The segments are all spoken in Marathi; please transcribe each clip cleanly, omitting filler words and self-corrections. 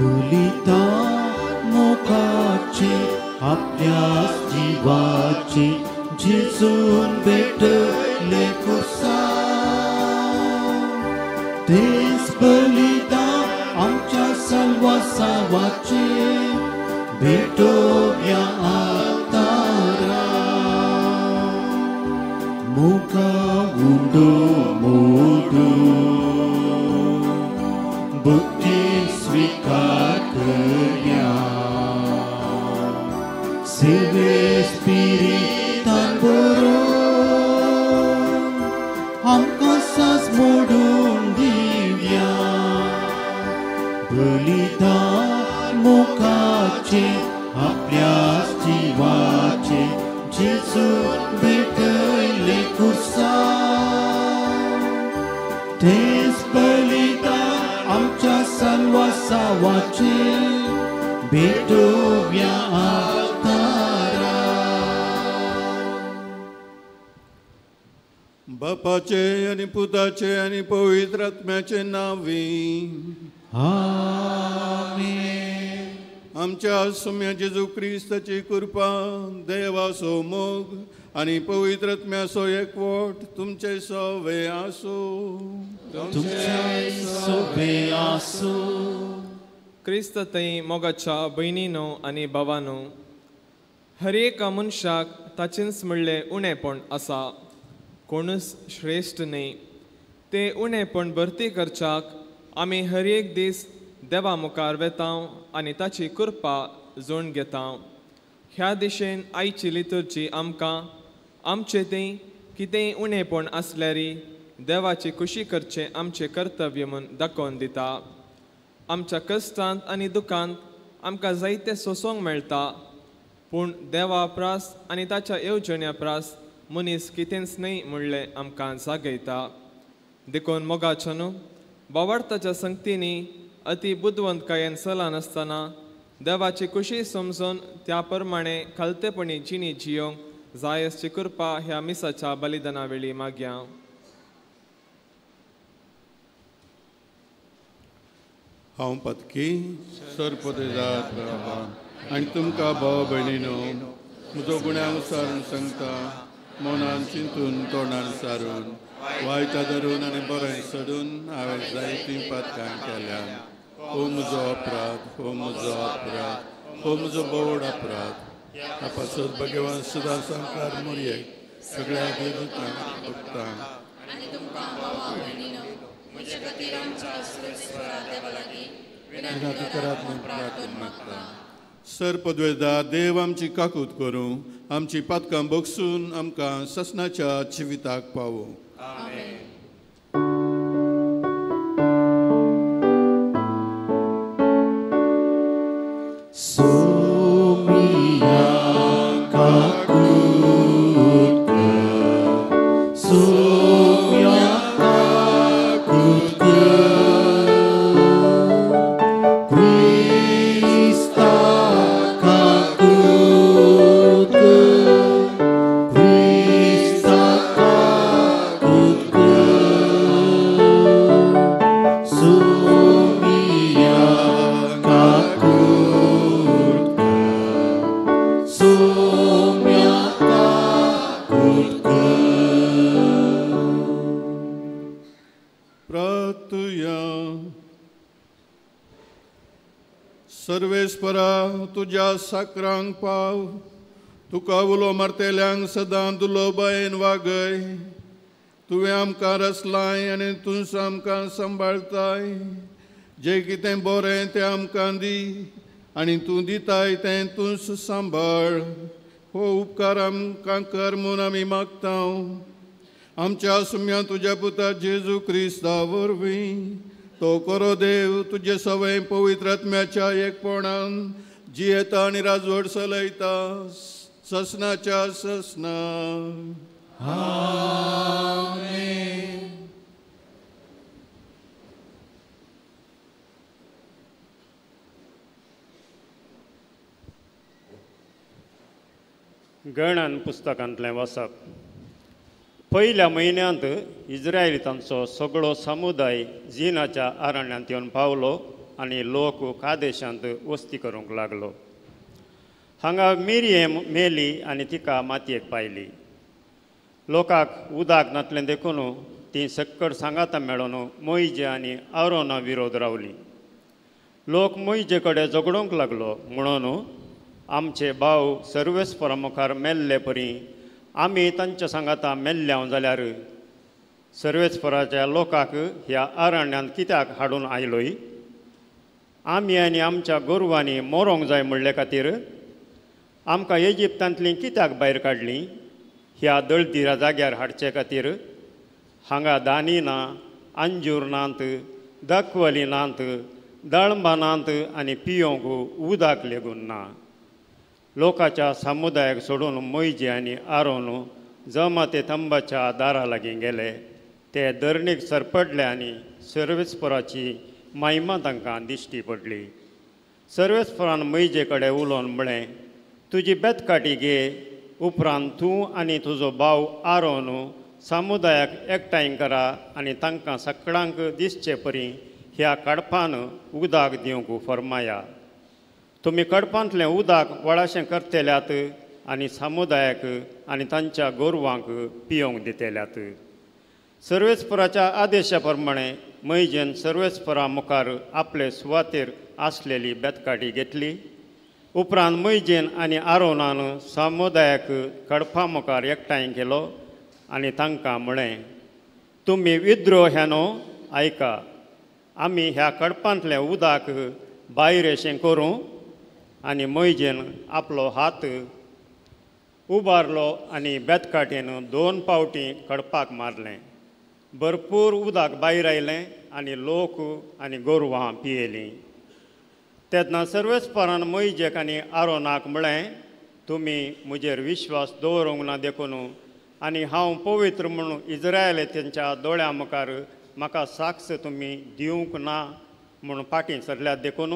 बलिदान मोगाचे आपल्या जीवाचे झिजून भेटले कुर्सार. तेच बलिदान आमच्या सर्वस्वाचे भेटूया आतारा. मोगा उंडो मोडू बुद्धी स्वीकार करूया. सेवे स्पिरितान भरून आमकां सास मोडून दिवया. बलिदान मोगाचे आपल्या जिवाचे झिजून भेटले कुर्सार. तेच बलिदान आमच्या सर्वस्वाचे भेटूया आतारा. बापाचे आणि पुताचे आणि पवित्र आत्म्याचे नावी. आमेन. आमच्या सौम्य जेजू क्रिस्ताची कृपा, देवाचो मोग आणि पवित्र आत्म्याचो एकवट तुमचे सवे आसो. तुमचे सोबे आसो. क्रिस्त थंय मोगाच्या भयणीनो आनी भावानो, हर एका मनशाक ताचेंच म्हणलें उणेपण आसा. कोणूच श्रेश्ठ न्ही. ते उणेपण भरती करच्याक आमी हर एक दीस देवा मुखार वेतांव आनी ताची कृपा जोड घेतांव. ह्या दिशेन आयची लितुर्जी आमकां आमचें तें कितेंय उणेपण आसल्यारी देवाची खुशी करचें आमचें कर्तव्य म्हूण दाखोवन दिता. आमच्या कश्टांत आनी दुखांत आमकां जायतें सोसूंक मेळटा, पूण देवा प्रास आनी ताच्या येवजण्या प्रास मनीस कितेंच न्हय म्हणलें आमकां जागयता. देखून मोगाच्या न्हू भावार्थाच्या संगतींनी अति बुद्धवंतकायेन सलान आसतना देवाची खुशी समजून त्या प्रमाणे खालतेपणी जिणी जियोंक जाय असची कृपा ह्या मिसाच्या बलिदाना वेळी मागया. हांव पत्की सरपदेदार बाबा आनी तुमकां भाव भयणीनो म्हजो गुण्यानुसार सांगता. मनान चिंतून तोंडान सारून वायटा धरून आनी बरें सोडून हांवें जायतीं पातकां केल्यां. हो म्हजो अपराध, हो म्हजो अपराध, हो म्हजो बोड अपराध. आपासून भगवान सदांच आमकां मोरयेक सगळ्या देवतांक भक्तां. सर पदवेदार देव आमची काकूत करूं, आमची पातकां बगसून आमकां ससनाच्या जिविताक पावो. सोमिया काकूत सोमिया काकूत क्रिस्ता काकूत क्रिस्ता काकूत सोमिया काकूत सोम्या काकूत. प्रार्थया. सर्वेस्परा तुज्या साकरांक पाव, तुका उलो मारतेल्यांक सदां दुलोबायेन वागय. तुवें आमकां रचलाय आनी तूंच आमकां सांबाळताय. जें कितें बरें तें आमकां दी आनी तूं दिताय तें तूंच सांबाळ. हो उपकार आमकां कर म्हूण आमी मागतांव. आमच्या सुम्या तुज्या पुता जेजू क्रिस्ता वरवीं तो कोरो देव तुजे सवय पवित्र आत्म्याच्या एकपणान जियेता आनी राजवट चलयता ससनाच्या ससना. आमेन. गणान पुस्तकांतलें वाचप. पयल्या म्हयन्यांत इस्रायेलींचो सगळो समुदाय झीनाच्या अरण्यांत येवन पावलो आनी लोक कादेशांत वस्ती करूंक लागलो. हांगा मिरयेम मेली आनी तिका मातयेक पायली. लोकांक उदक नातलें देखून ती सक्कड सांगाता मेळोन मोइजे आनी आरोना विरोध रावली. लोक मोइजे कडेन झगडोंक लागलो म्हणून आमचे भाव सर्वेस्परा मुखार मेल्ले परी आमी तांच्या सांगाता मेल्ल्या जाल्यार सर्वेस्पराच्या लोकांक ह्या अरण्यांत कित्याक हाडून आयलोय? आमी आनी आमच्या गोरवांनी मोरोंक जाय म्हणले खातीर आमकां इजिप्तांतलीं कित्याक भायर काडलीं? ह्या दळदिरा जाग्यार हाडचे खातीर हांगा दानी ना, अंजूर नात, दाखवली नात, दळंबां नात आनी पियोंक उदक लेगून ना. लोकांच्या समुदायाक सोडून मोइजे आनी आरोन जमाते तंबाच्या दारा लागीं गेले. ते धरणीक सरपडले आनी सर्वेस्पराची महिमा तांकां दिश्टी पडली. सर्वेस्परान मोइजे कडेन उलोवन म्हळें, तुजी बेतकाटी घे, उपरांत तूं आनी तुजो भाव आरोन समुदायाक एकठांय करा आनी तांकां सगळ्यांक दिसचे परी ह्या कडपान उदक दिवंक फर्माया. तुमी कडपांतलें उदक वळाशें करतेल्यात आनी समुदायाक आनी तांच्या गोरवांक पियोंक दितेल्यात. सर्वेस्पराच्या आदेशा प्रमाणे मोइजेन सर्वेस्परा मुखार आपले सुवातेर आसलेली बेतकाटी घेतली. उपरांत मोइजेन आनी आरोनान समुदायाक कडपा मुखार एकठांय केलो आनी तांकां म्हळें, तुमी विद्रोह्यानो आयका. आमी ह्या कडपांतलें उदक भायर अशें करूं. आनी मोइजेन आपलो हात उबारलो आनी बेतकाटेन 2 पावटी कडपाक मारलें. भरपूर उदक भायर आयलें आनी लोक आनी गोरवां पियेलीं. तेन्ना सर्वेस्परान मोइजेक आनी आरोनाक म्हळें, तुमी म्हजेर विश्वास दवरूंक ना देखून आनी हांव पवित्र म्हणून इस्रायेलीच्या दोळ्यां मुखार म्हाका साक्ष तुमी दिवंक ना म्हूण फाटीं सरल्यात देखून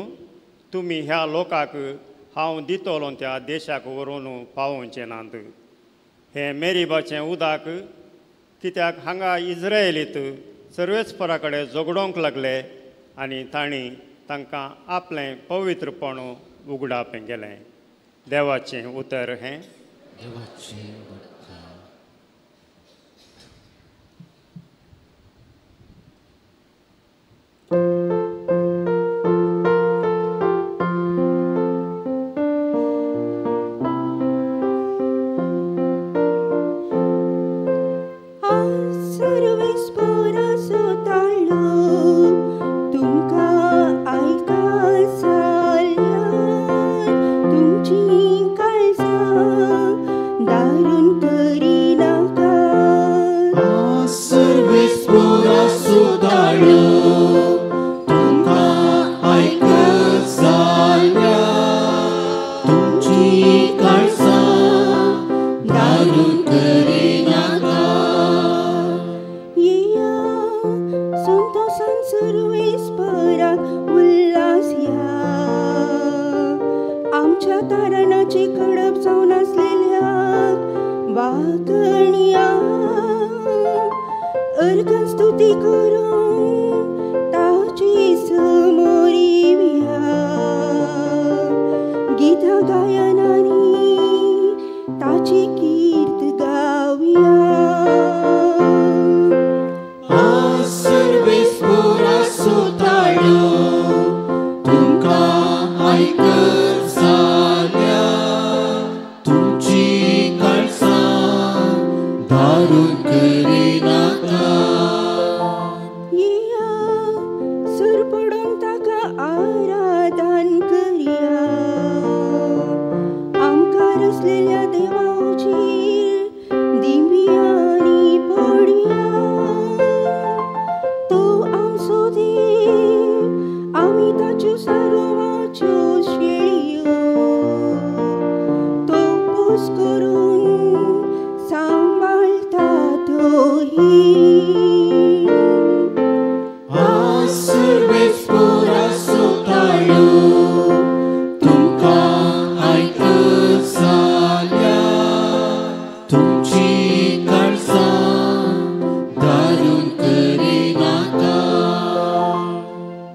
तुमी ह्या लोकांक हांव दितलो त्या देशाक व्हरून पावोवचें नात. हें मेरीबाचें उदक कित्याक हांगा इस्रायलीत सर्वेस्परा कडेन झगडोंक लागले आनी तांणी तांकां आपलें पवित्रपण उगडाप केलें. देवाचें उतर हें.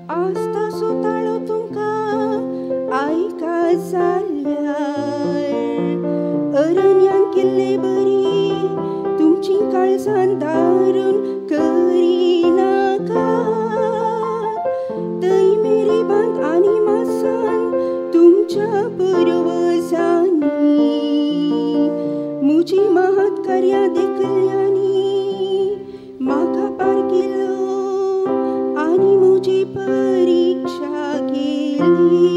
आस्ता सुताळ वागले बरी तुमची काळजान दारून करिनाका तै मेरी बांद आनी मासान तुमच्या पुर्वजांनी मुजी महत् कार्या देखल्यांनी म्हाका पार केलो आनी मुजी परीक्षा केली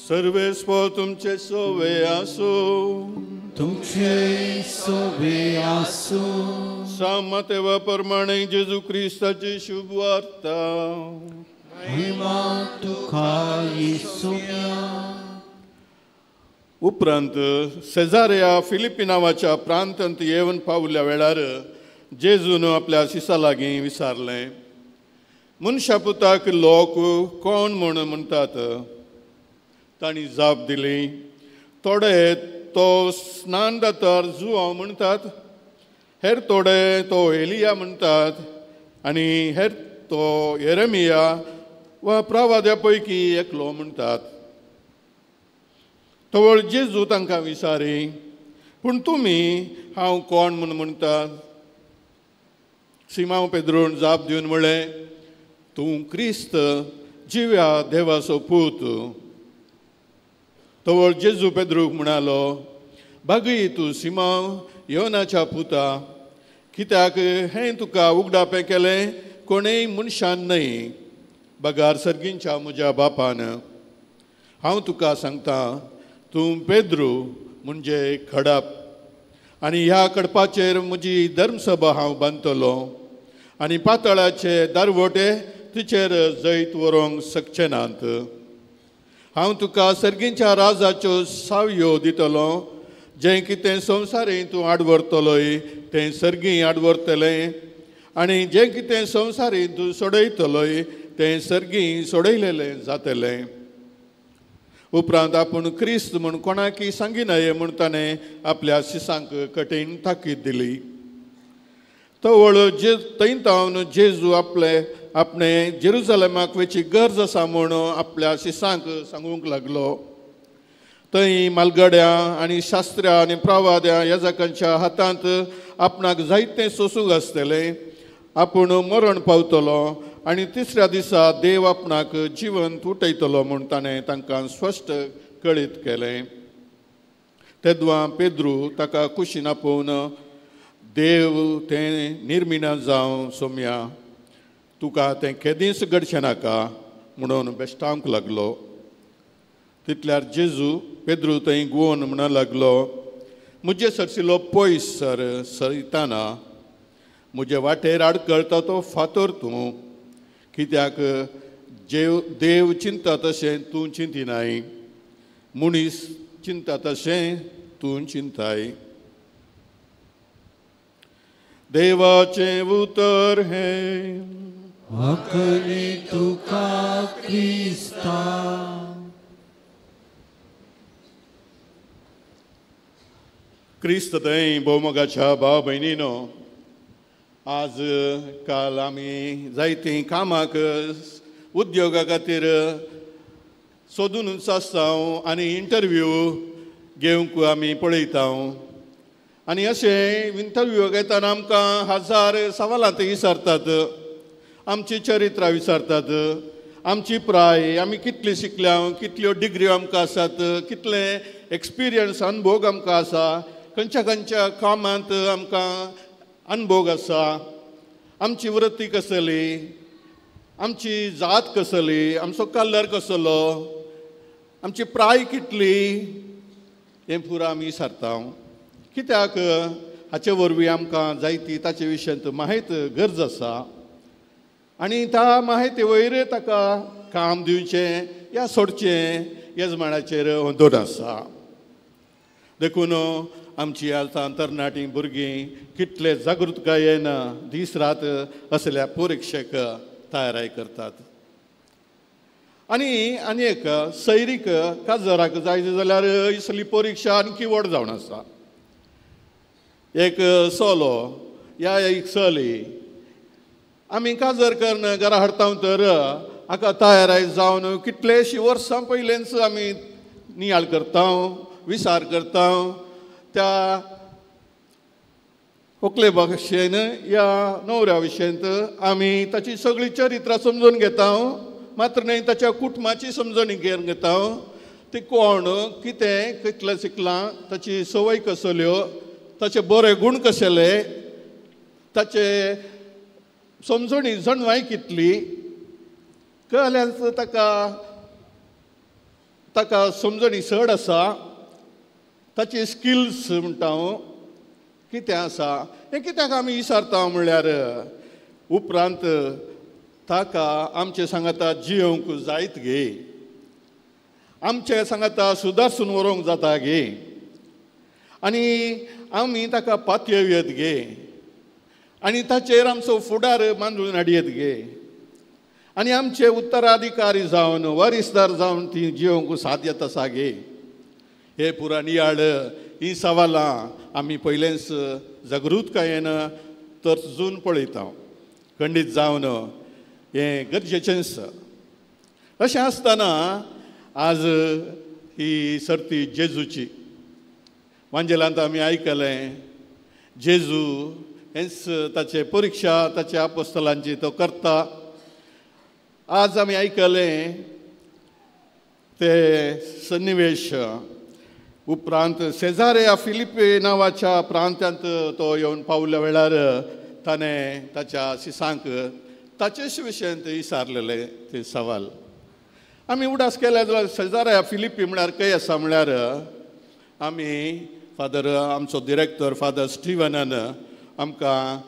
सर्वेस्पो तुमचे सोवे आसो तुमचे सोवे आसो सामतेवा प्रमाणे जेजू क्रिस्ताची शुभ वार्ता महिमा तुका येशूया उपरांत सेजारिया फिलिपी नांवाच्या प्रांतांत येवन पावल्या वेळार जेजून आपल्या शिसा लागीं विचारलें मनशा पुताक लोक कोण म्हूण म्हणटात तांणी जाप दिली थोडे तो स्नान दातार जुआंव म्हणटात हेर थोडे तो एलिया म्हणटात आनी हेर तो येरेमिया वा प्रवाद्या पैकी एकलो म्हणटात तवळ जेजू तांकां विचारी पूण तुमी हांव कोण म्हूण म्हणटात सिमांव पेद्रोन जाप दिवन म्हळें तूं क्रिस्त जिव्या देवाचो पूत तवळ जेजू पेद्रूक म्हणालो बागी तूं सिमांव योनाच्या पुता कित्याक हें तुका उगडापें केलें कोणेय मनशान न्हय बगार सर्गींच्या म्हज्या बापान हांव तुका सांगता तूं पेद्रू म्हणजे खडप आनी ह्या कडपाचेर म्हजी धर्मसभा हांव बांदतलो आनी पातळाचे दारवटे तिचेर जैत व्हरूंक शकचे नात हांव तुका सर्गींच्या राजाच्यो सावयो दितलो जें कितें संवसारीं तूं आडवरतलोय तें सर्गीं आडवरतलें आनी जें कितें संवसारीं तूं सोडयतलोय तें सर्गीं सोडयलेलें जातलें उपरांत आपूण क्रिस्त म्हूण कोणाकी सांगिनाये म्हूण ताणें आपल्या शिसांक कठीण ताकीद दिली तवळ थंय तावन जेजू आपणे जेरुसलेमाक वेची गरज आसा म्हूण आपल्या शिसांक सांगूंक लागलो थंय मालगड्यां आनी शास्त्र्यां आनी प्रवाद्यां याजकांच्या हातांत आपणाक जायतें सोसूंक आसतलें आपूण मरण पावतलो आनी तिसऱ्या दिसा देव आपणाक जिवंत उठयतलो म्हूण ताणें तांकां स्पश्ट कळीत केलें तेदवां पेद्रू ताका कुशीन आपोवन देव तें निर्मिना जावं सोम्या तुका तें केदींच घडचें नाका म्हणून बेश्टावंक लागलो तितल्यार जेजू पेद्रू थंय गुवोन म्हणूंक लागलो म्हजे सरसिलो पयस सरिताना म्हजे वाटेर आडकळटा तो फातर तूं कित्याक देव चिंता तशें तूं चिंतिनाय मनीस चिंता तशें तूं चिंताय देवाचें उतर हें हकले तुका क्रिस्ता क्रिस्त थंय भोवमोगाच्या भाव भयणीनो आज काल आमी जायतीं कामाक उद्योगा खातीर सोदून आसता आनी इंटरव्यू घेवंक आमी पळयता आनी अशें इंटरव्यू घेतना आमकां 1000 सवालां ते विचारतात. आमची चरित्रां विचारतात, आमची प्राय, आमी कितली शिकल्या, कितल्यो डिग्री आमकां आसात, कितले एक्सपिरियन्स अनुभव आमकां आसा, खंयच्या खंयच्या कामांत आमकां अनुभव आसा, आमची वृत्ती कसली, आमची जात कसली, आमचो कलर कसलो, आमची प्राय कितली, हें पुरो आमी विचारता. कित्याक हाचे वरवीं आमकां जायती ताचे विशयांत माहीत गरज आसा आनी त्या माहिती वयर ताका काम दिवचें या सोडचें येजमानाचेर दोन आसा. देखून आमची आतां तरणाटी भुरगीं कितले जागृतकायेन दीस रात असल्या परिक्षेक तयारी करतात. आनी एक सैरीक काजराक जाय जाल्यार इसली परिक्षा आनी व्हड जावन आसा. एक सोलो या एक चली आमी काजर करन घरा हाडटा तर हाका तयाराय जावन कितलेशीं वर्सां पयलेंच आमी नियाळ करता, विचार करता. त्या व्हंकले भाशेन या न्हवऱ्या विशयंत आमी ताची सगळी चरित्रां समजून घेता, मात्र न्हय ताच्या कुटुंबाची समजणी घेता. ते कोण, कितें, कितलें शिकलां, ताची संवय कसल्यो, ताचे बरे गूण कसले, ताचे समजणी जणवाय कितली, कळ्ळ्यार ताका समजणी चड आसा, ताचे स्किल्स म्हणटा कितें आसा. हें कित्याक आमी विचारता म्हणल्यार उपरांत ताका आमचे सांगाता जियोंक जायत गे, आमचे सांगाता सुदारसून व्हरूंक जाता गे आनी आमी ताका पातयो येत गे आनी ताचेर आमचो फुडार बांदून हाडयत गे आनी आमचे उत्तराधिकारी जावन वारिसदार जावन ती जियोंक साध्य आसा गे. हे पुरा नियाळ ही सवालां आमी पयलेंच जागृतकायेन तरजून पळयता, खंडीत जावन हें गरजेचें आसा. अशें आसतना आज ही सर्ती जेजूची वांजेलांत आमी आयकलें जेजू हेंच ताचे परिक्षा ताच्या आपोस्तलांची तो करता. आज आमी आयकलें ते सन्निवेश उपरांत सेजारिया फिलिपी नांवाच्या प्रांतांत तो येवन पावल्या वेळार ताणें ताच्या शिसांक ताचेच विशयांत विचारलेले ते सवाल. आमी उडास केल्या जाल्यार सेजारिया फिलिपी म्हळ्यार खंय आसा म्हळ्यार आमी फादर आमचो डिरेक्टर फादर स्टिवनान आमकां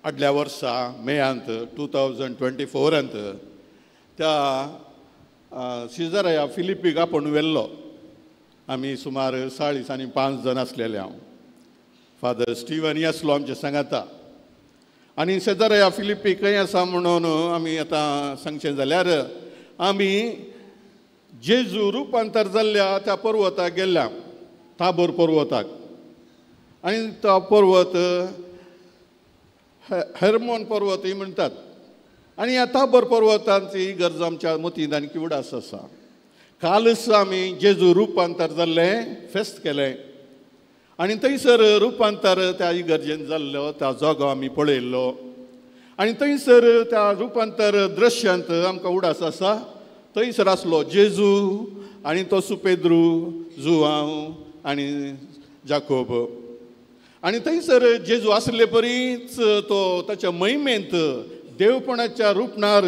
आदल्या वर्सा मेयांत 2024 त्या सेजारिया फिलिपीक आपूण व्हेल्लो. आमी सुमार 40 आनी 5 जण आसलेले. हांव फादर स्टिवन आसलो आमचे सांगाता आनी सेजारिया फिलिपी खंय आसा म्हणून आमी आतां सांगचें जाल्यार आमी जेजू रुपांतर जाल्ल्या त्या पर्वताक गेल्ल्या, ताबोर पर्वताक. आनी तो पर्वत हेर्मोन पर्वत ही म्हणटात आनी ह्या ताबोर पर्वतांची गरज आमच्या मतींत आनी उडास आसा. कालच आमी जेजू रुपांतर जाल्लें फेस्त केलें आनी थंयसर रुपांतर त्या इगर्जेन जाल्लो त्या जागो आमी पळयल्लो आनी थंयसर त्या रुपांतर दृश्यांत आमकां उडास आसा. थंयसर आसलो जेजू आनी तो सुपेद्रू, जुआंव आनी जाकोब आनी थंयसर जेजू आसले परीच तो ताच्या महिमेंत देवपणाच्या रुपणार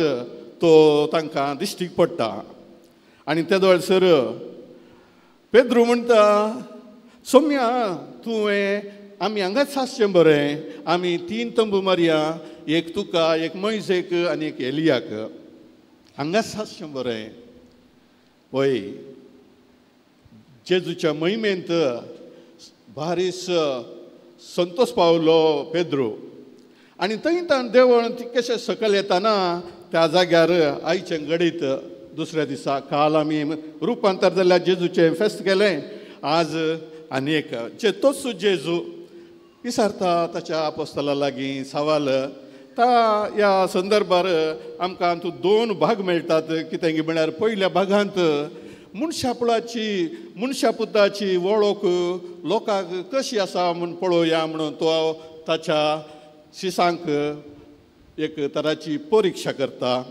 तो तांकां दिश्टीक पडटा. आनी ते दोळसर पेद्रू म्हणटा सोम्या तुवें आमी हांगाच आसचें बरें, आमी 3 तंबू मारया, एक तुका, एक मोइसेक आनी एक एलियाक, हांगाच आसचें बरें. पळय जेजूच्या महिमेंत भारीस संतोष पावलो पेद्रू आनी थंय देवळ कशें सकयल येताना त्या जाग्यार आयचें घडीत दुसऱ्या दिसा काल आमी रुपांतर जाल्ल्या जेजूचें फेस्त केलें. आज आनी एक तोच जेजू विचारता ताच्या आपोस्तला लागीं सवाल ह्या संदर्भार आमकां हातूंत 2 भाग मेळटात. कितें म्हळ्यार पयल्या भागांत मनशापुताची वळख लोकांक कशी आसा म्हूण पळोवया म्हणून तो ताच्या शिसांक एक तराची परीक्षा करता,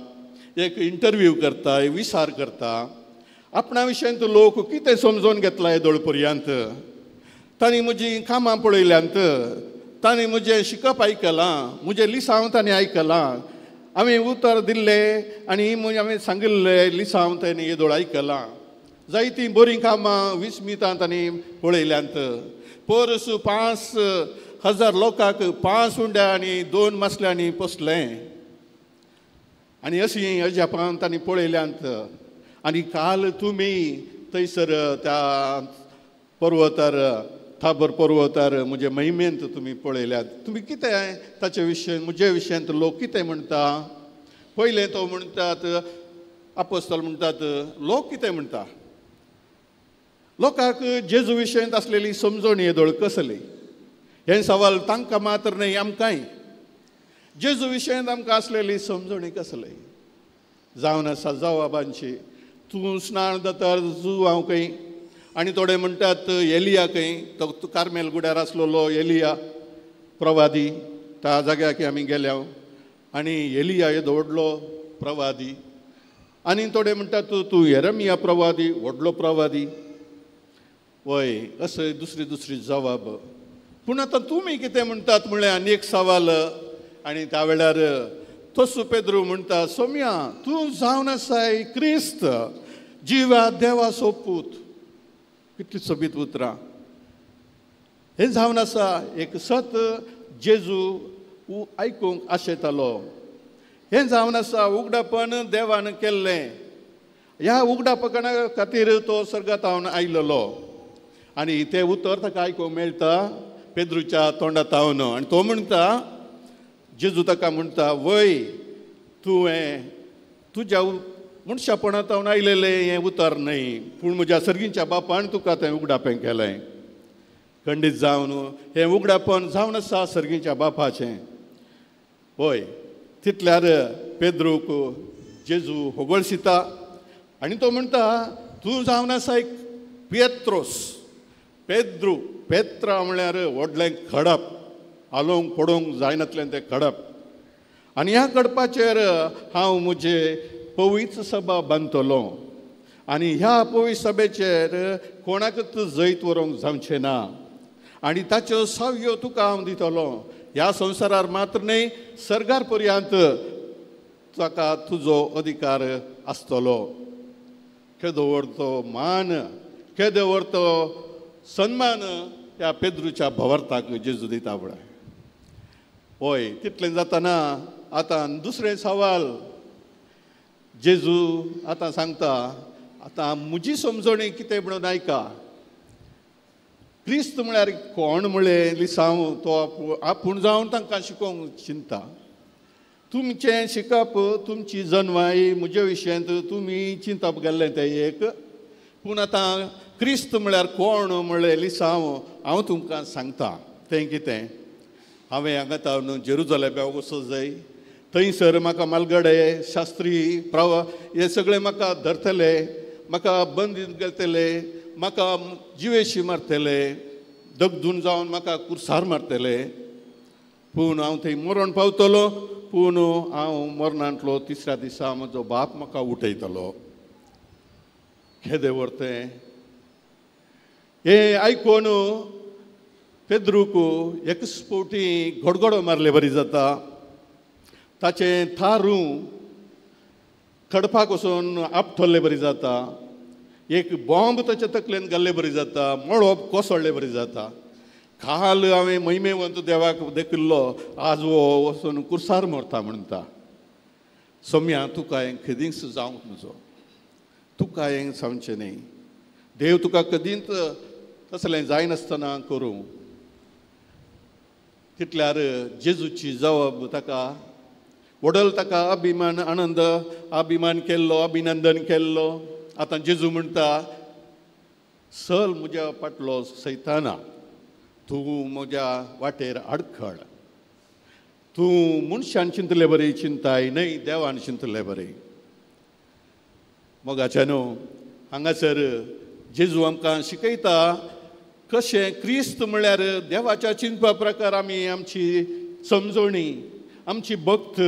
एक इंटरव्यू करता, विचार करता. आपणा विशयंत लोक कितें समजून घेतला येदोळ पर्यंत, तांणी म्हजी कामां पळयल्यांत, तांणी म्हजें शिकप आयकलां, म्हजें लिसांव तांणी आयकलां, हांवें उतर दिल्लें आनी हांवें सांगिल्लें लिसांव तांणी येदोळ आयकलां. जायतीं बरीं कामां विस्मितां तांणी पळयल्यांत. परस 5,000 लोकांक 5 उंड्या आनी 2 मसल्यांनी पोसलें आनी अशीं अजापां तांणी पळयल्यांत. आनी काल तुमी थंयसर त्या पर्वतार थाबर पर्वतार म्हजे महिमेंत तुमी पळयल्यात. तुमी कितें ताचे विशय म्हजे विशयांत लोक कितें म्हणटा? पयलें तो म्हणटात, आपोस्तल म्हणटात, लोक कितें म्हणटा? लोकांक जेजू विशयांत आसलेली समजण येदोळ कसली? हे सवाल तांकां मात्र न्ही, आमकांय. जेजू विशयांत आमकां आसलेली समजणी कसली? जावन आसा जवाबांची. तूं स्नान जाता जुवांव खंय? आनी थोडे म्हणटात एलिया खंय? तो कार्मेल गुड्यार आसलेलो एलिया प्रवादी, त्या जाग्याक आमी गेल्या आनी एलिया येदो व्हडलो प्रवादी. आनी थोडे म्हणटात तूं येरमिया प्रवादी, व्हडलो प्रवादी. वय अशें दुसरी जबाब. पूण आतां तुमी कितें म्हणटात म्हळ्यार आनी एक सवाल. आनी त्या वेळार तसो पेद्रू म्हणटा, सोम्या तूं जावन आसाय क्रिस्त, जिवा देवा सोपूत. कितली सोबीत उतरां. हे जावन आसा एक सत जेजू आयकूंक आशेतालो. हें जावन आसा उगडापण देवान केल्लें. ह्या उगडापणा खातीर तो सर्गातावन आयिल्लो आनी तें उतर ताका आयकूंक मेळटा पेद्रूच्या तोंडातावन. आनी तो म्हणटा, जेजू ताका म्हणटा, वय तुवें तुज्या मनशापणांतावन आयलेलें हें उतर न्हय, पूण म्हज्या सर्गीच्या बापान तुका तें उगडापें केलें. खंडीत जावन हें उगडापण जावन आसा सर्गीच्या बापाचें. वय तितल्यार पेद्रूक जेजू होगळशिता आनी तो म्हणटा, तूं जावन आसा एक पेत्रोस. पेद्रू, पेत्रा म्हळ्यार व्हडलें खडप, हालोवंक पडोवंक जायनातलें तें खडप. आनी ह्या खडपाचेर हांव म्हजे पवित्र सभा बांदतलो आनी ह्या पवित्र सभेचेर कोणाकच जैत व्हरूंक जावचें ना. आनी ताच्यो सावयो तुका हांव दितलो. ह्या संवसारार मात्र न्ही, सर्गार पर्यंत ताका तुजो अधिकार आसतलो. केदो व्हरतो मान, केदो व्हरतो सन्मान ह्या पेद्रूच्या भवार्थाक जेजू दिता पळय. हय तितलें जातना आतां दुसरें सवाल जेजू आतां सांगता, आतां म्हजी समजणी कितें म्हणून आयका. क्रिस्त म्हळ्यार कोण म्हळें लिसांव तो आपूण जावन तांकां शिकोवंक चिंता. तुमचें शिकप, तुमची जन्माय म्हजे विशयांत तुमी चिंतप गेल्लें तें एक. पूण आतां क्रिस्त म्हळ्यार कोण म्हळें लिसांव हांव तुमकां सांगता. तें कितें? हांवें हांगातावन जेरुजलेमाक वचूंक जाय. थंयसर म्हाका मालगडे, शास्त्री, हे सगळे म्हाका धरतले, म्हाका बंदीत घालतले, म्हाका जिवेशी मारतले, दगदून जावन म्हाका कुर्सार मारतले. पूण हांव थंय मरण पावतलो, पूण हांव मरणांतलो 3ऱ्या दिसा म्हजो बाप म्हाका उठयतलो. केदें व्हरतें? हे आयकून पेद्रूक एक स्पोटी गडगडो मारले बरी जाता. ताचें थारूं खडपाक वचून आपटल्लें बरी जाता. एक बॉम्ब ताच्या तकलेन घाल्ले बरी जाता. मळब कोसळ्ळें बरी जाता. काल हांवें महिमेवंत देवाक देखिल्लो, आज वो वचून कुर्सार मरता म्हणटा. सोम्या तुका हें कधीच जावंक नजो. तुका हें जावचें न्ही. देव तुका कधीच तसलें जायनासतना करूं. तितल्यार जेजूची जबाब ताका वडल, ताका अभिमान केल्लो, अभिनंदन केल्लो. आतां जेजू म्हणटा, सल म्हज्या फाटलो सैताना, तूं म्हज्या वाटेर आडखळ. तूं मनशान चिंतले बरें चिंताय न्हय देवान चिंतले बरें. मोगाच्या न्हू हांगासर जेजू आमकां शिकयता कशें क्रिस्त म्हळ्यार देवाच्या चिंतपा प्रकार आमी आमची समजणी आमची भक्त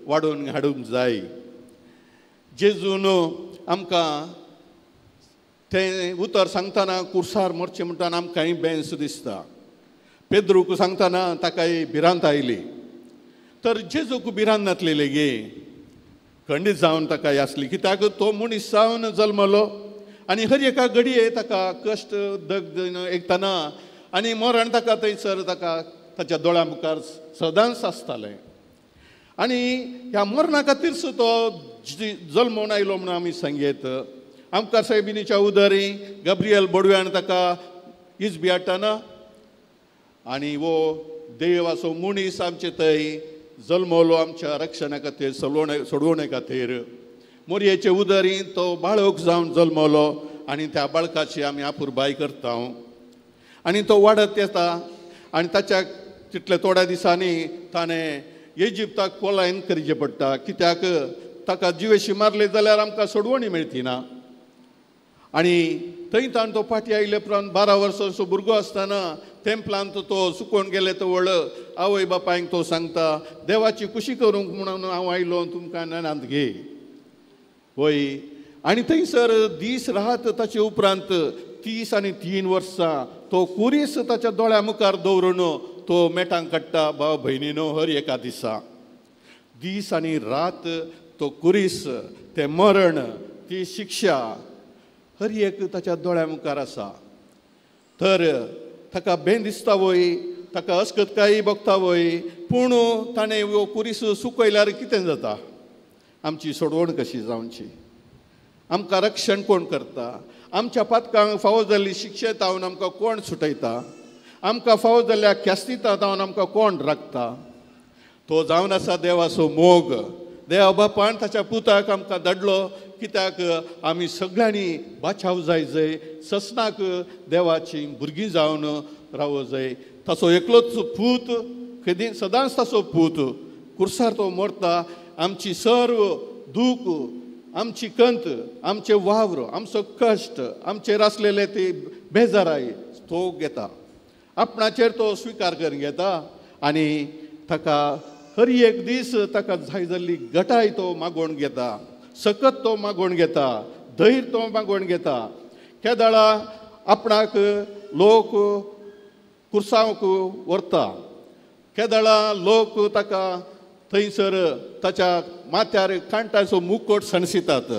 वाडोवन हाडूंक जाय. जेजून आमकां तें उतर सांगतना कुर्सार मरचें म्हणटाना आमकांय बेंस दिसता. पेद्रूक सांगतना ताकाय भिरांत आयली. तर जेजूक भिरांत नासलेले गे खंडीत जावन ताका आसली कित्याक तो मनीस जावन जल्मलो आनी हर एका घडये ताका कश्ट दग एकतना आनी मरण ताका थंयसर ताका ताच्या दोळ्या मुखार सदांच आसतालें. आनी ह्या मरणा खातीरच तो जल्मोवन आयलो म्हणून आमी सांगेत. आमकां सायबिनीच्या उदरी गब्रियल बडव्यान ताका इजबी हाडटाना आनी वो देव असो मनीस आमचे थंय जल्मलो आमच्या रक्षणा खातीर सोडवणे खातीर. मोरयेचे उदरी तो बाळक जावन जल्मलो आनी त्या बाळकाची आमी आपुरबाय करता आनी तो वाडत येता आनी ताच्या तितले थोड्या दिसांनी ताणें इजिप्ताक पलायन करचें पडटा कित्याक ताका जिवेशी मारले जाल्यार आमकां सोडवणी मेळची ना. आनी थंय ताण तो फाटी आयले उपरांत 12 वर्सांचो भुरगो आसतना तेंपलांत तो सुकोवन गेले तो व्हड आवय बापायक तो सांगता देवाची खुशी करूंक म्हणून हांव आयलो तुमकां नेनांत घे वय. आनी थंयसर दीस रात ताचे उपरांत 30 आनी 3 वर्सां तो कुरीस ताच्या दोळ्या मुखार दवरून तो मेटांक काडटा भाव भयणीनो हर एका दिसा. दीस आनी रात तो कुरीस तें मरण ती शिक्षा हर एक ताच्या दोळ्या मुखार आसा. तर ताका बेन दिसता वय ताका अस्कतकायी भोगता वय पूण ताणें वो कुरीस सुकयल्यार कितें जाता. आमची सोडवण कशी जावची. आमकां रक्षण कोण करता. आमच्या पातकांक फावो जाल्ली शिक्षे तावन आमकां कोण सुटयता. आमकां फावो जाल्ल्या ख्यास्तिता तावन आमकां कोण राखता. तो जावन आसा देवाचो मोग. देवा बापान ताच्या पुताक आमकां धाडलो कित्याक आमी सगळ्यांनी बाचाव जाय जंय ससनाक देवाची भुरगीं जावन रावो जाय. ताचो एकलोच पूत केदी सदांच ताचो पूत कुर्सार तो मरता. आमची सर्व दूख आमची कंत आमचे वावर आमचो कश्ट आमचेर आसलेले ती बेजाराय तो घेता. आपणाचेर तो स्विकार करून घेता आनी ताका हर एक दीस ताका जाय जाल्ली गटाय तो मागोवन घेता. सकत तो मागोवन घेता. धैर्य तो मागोवन घेता. केदाळा आपणाक लोक कुर्सांक व्हरता. केदाळा लोक ताका थंयसर ताच्या माथ्यार कांटाचो मुकोट सणसितात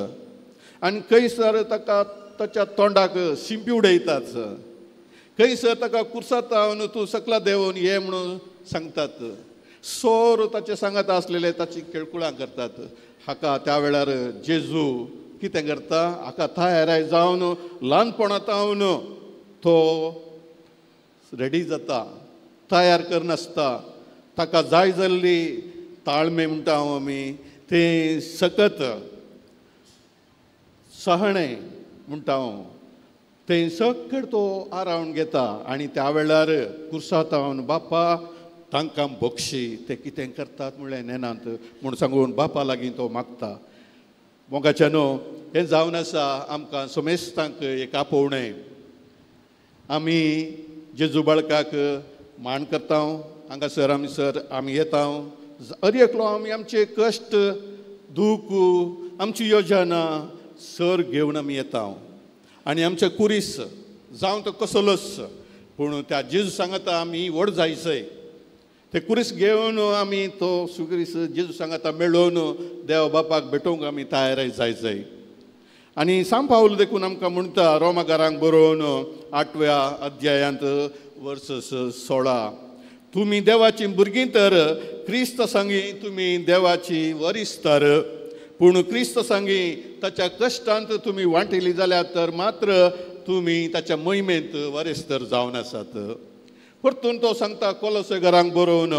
आनी खंयसर ताका ताच्या तोंडाक शिंपी उडयतात. खंयसर ताका कुर्सांत हांवन तूं सकला देंवून ये म्हणून सांगतात. सोर ताचे सांगात आसलेले ताची केळकुळां करतात. हाका त्या वेळार जेजू कितें करता हाका तयाराय जावन ल्हानपणांतावन तो रेडी जाता. तयार करनासता. ताका जाय जाल्ली ताळमे म्हणटा हांव आमी तें सकत सहणे म्हणटा हांव तें सकट तो आरावन घेता आनी त्या वेळार कुर्सांत हांवन बापा तांकां बक्षी ते कितें करतात म्हणलें नेनांत म्हूण सांगून बापा लागीं तो मागता. मोगाच्या न्हू हें जावन आसा आमकां सोमेस्तांक एक आपोवणें. आमी जेजू बाळकाक मान करता हांगासर आमी येता. हर एकलो आमी आमचे कश्ट दूख आमची योजना सर घेवन आमी येता आनी आमचे कुरीस जावं तो कसलोच पूण त्या जेजू सांगता आमी व्हड जायचंय. ते कुरीस घेवन आमी तो सुकुरीस जेजू सांगता मेळोवन देवा बापाक भेटोवंक आमी तयार जायचंय. आनी सांग पावल देखून आमकां म्हणटा रोमाकारांक बरोवन 8व्या अध्यायांत वर्स 16 तुमी देवाची भुरगीं तर क्रिस्त सांगी तुमी देवाची वरिस्तार पूण क्रिस्त सांगी ताच्या कश्टांत तुमी वांटिली जाल्यार तर मात्र तुमी ताच्या मोहिमेंत वरिस्तार जावन आसात. परतून तो सांगता कोलोसेकारांक बरोवन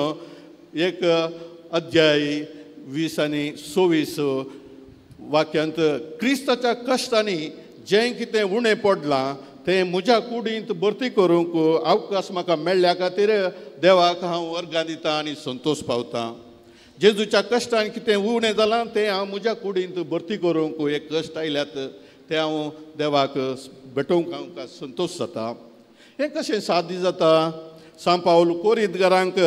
1 अध्याय 20 आनी 26 वाक्यांत क्रिस्ताच्या कश्टांनी जें कितें उणें पडलां ते म्हज्या कुडींत भरती करूंक अवकाश म्हाका मेळ्ळ्या खातीर देवाक हांव वर्गां दितां आनी संतोश पावतां. जेजूच्या कश्टान कितें उणें जालां तें हांव म्हज्या कुडींत भरती करूंक एक कश्ट आयल्यात ते हांव देवाक भेटोवंक हांव संतोश जाता. हें कशें साध्य जाता? सांत पावल कोरिंथकारांक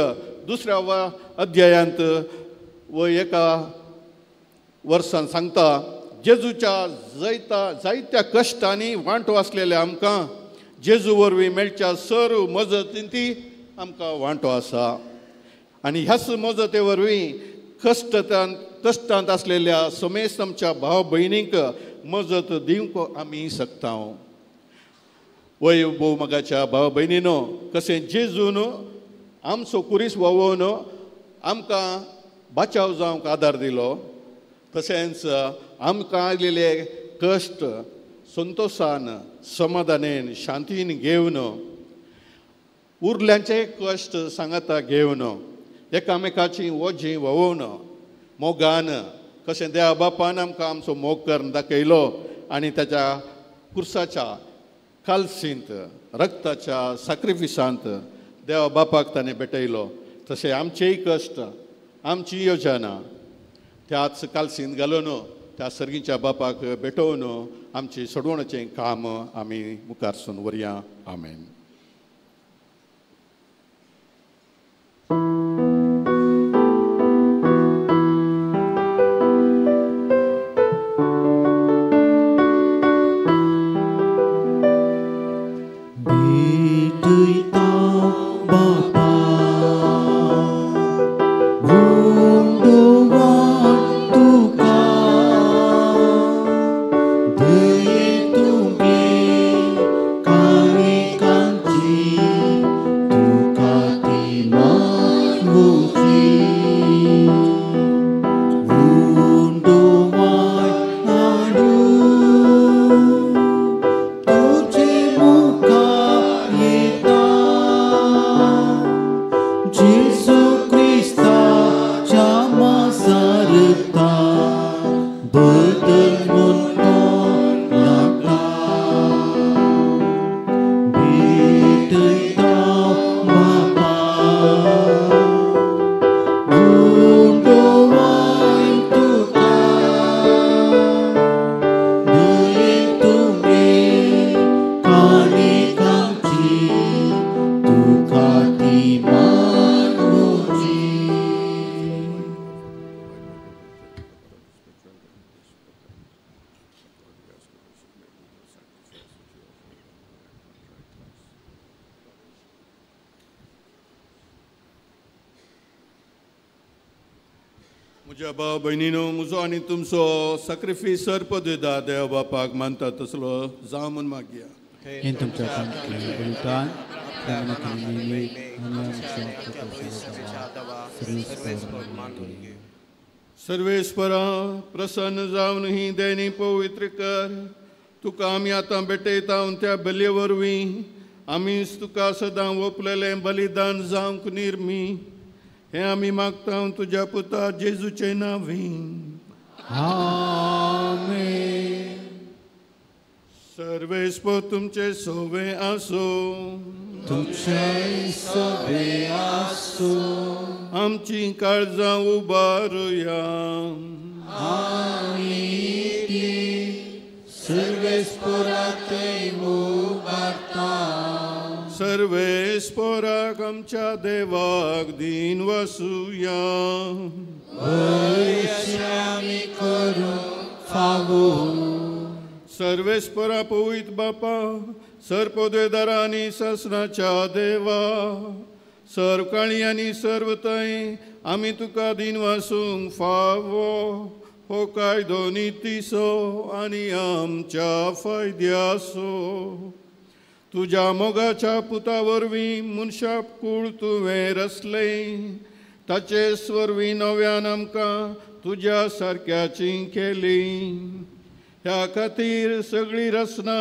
2 अध्यायांत व एका वर्सान सांगता, जेजूच्या जायत्या कश्टांनी वांटो आसलेल्या आमकां जेजू वरवीं मेळच्या सर्व मजतींती आमकां वांटो आसा. आनी ह्याच मजते वरवीं कश्टांत आसलेल्या समेस्त आमच्या भाव भयणींक मजत दिवंक आमी शकता. वय भोव मगाच्या भाव भयणीनो, कशें जेजून आमचो कुरीस व्होवून आमकां बचाव जावंक आदार दिलो, तशेंच आमकां आयिल्ले कश्ट संतोशान, समाधानेन, शांतीन घेवन उरल्यांचे कश्ट सांगाता घेवन एकामेकाची वोजी व्होवून मोगान कशें देवा बापान आमकां आमचो मोग करून दाखयलो आनी ताच्या कुर्साच्या कालसींत रक्ताच्या सॅक्रिफिसांत देवा बापाक ताणें भेटयलो. तशें आमचेय कश्ट, आमची योजना त्याच कालसींत घालून त्या सर्गीच्या बापाक भेटोवन आमची सोडवणेचें काम आमी मुखारसून व्हरया. आमेन. म्हज्या भाव भयणीनो, म्हजो आनी तुमचो सॅक्रिफीस अर्पण दिता देव बापाक मानता तसलो जावं म्हूण मागया. हें तुमच्या बलिदान सर्वेस्परा प्रसन्न जावन ही देणी पवित्र कर. तुका आमी आतां भेटयता त्या बलये वरवीं आमीच तुका सदां ओपलेलें बलिदान जावंक निर्मी. हें आमी मागता तुज्या पुता जेजूचे नांवीं. आमेन. सर्वेस्पर तुमचे सोवे आसो. तुमचे सोवे आसो. आमची काळजां उबारुया. आमी सर्वेस्पराते उबारता. सर्वेस्पराक आमच्या देवाक दिन वसूया. आमी करू फावो. सर्वेस्परा पवित्र बापा, सर्पोदेदारांनी ससनाच्या देवा, सर्व काळी आनी सर्व थंय आमी तुका दिन वासूंक फावो. हो कायदो नितीसो आनी आमच्या फायद्यासो. तुज्या मोगाच्या पुता वरवीं मनशा कूळ तुवें रचलें. ताचे वरवीं नव्यान आमकां तुज्या सारक्याची केली. ह्या खातीर सगळी रचना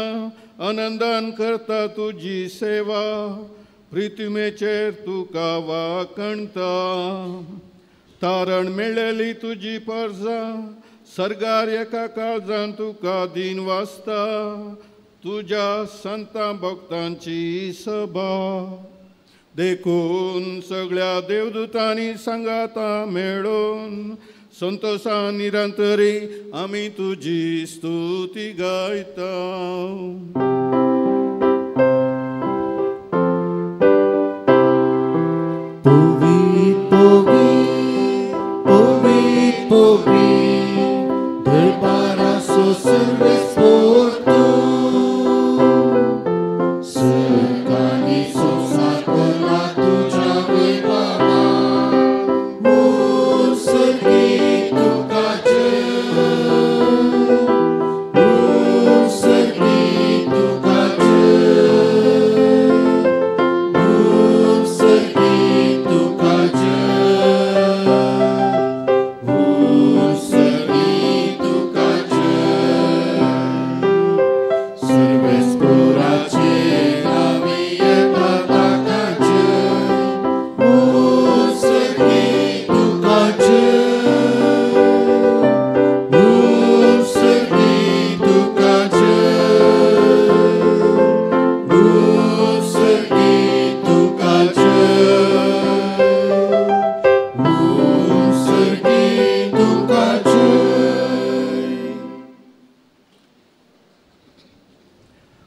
आनंदान करता तुजी सेवा. प्रितिमेचेर तुका वाकणता. तारण मेळ्ळेली तुजी परजां सर्गार एका काळजान तुका दिन वाजता. तुझ्या संतां भक्तांची सभा देखून सगळ्या देवदूतांनी सांगाता मेळून संतोषा निरंतरी आमी तुजी स्तुती गायता.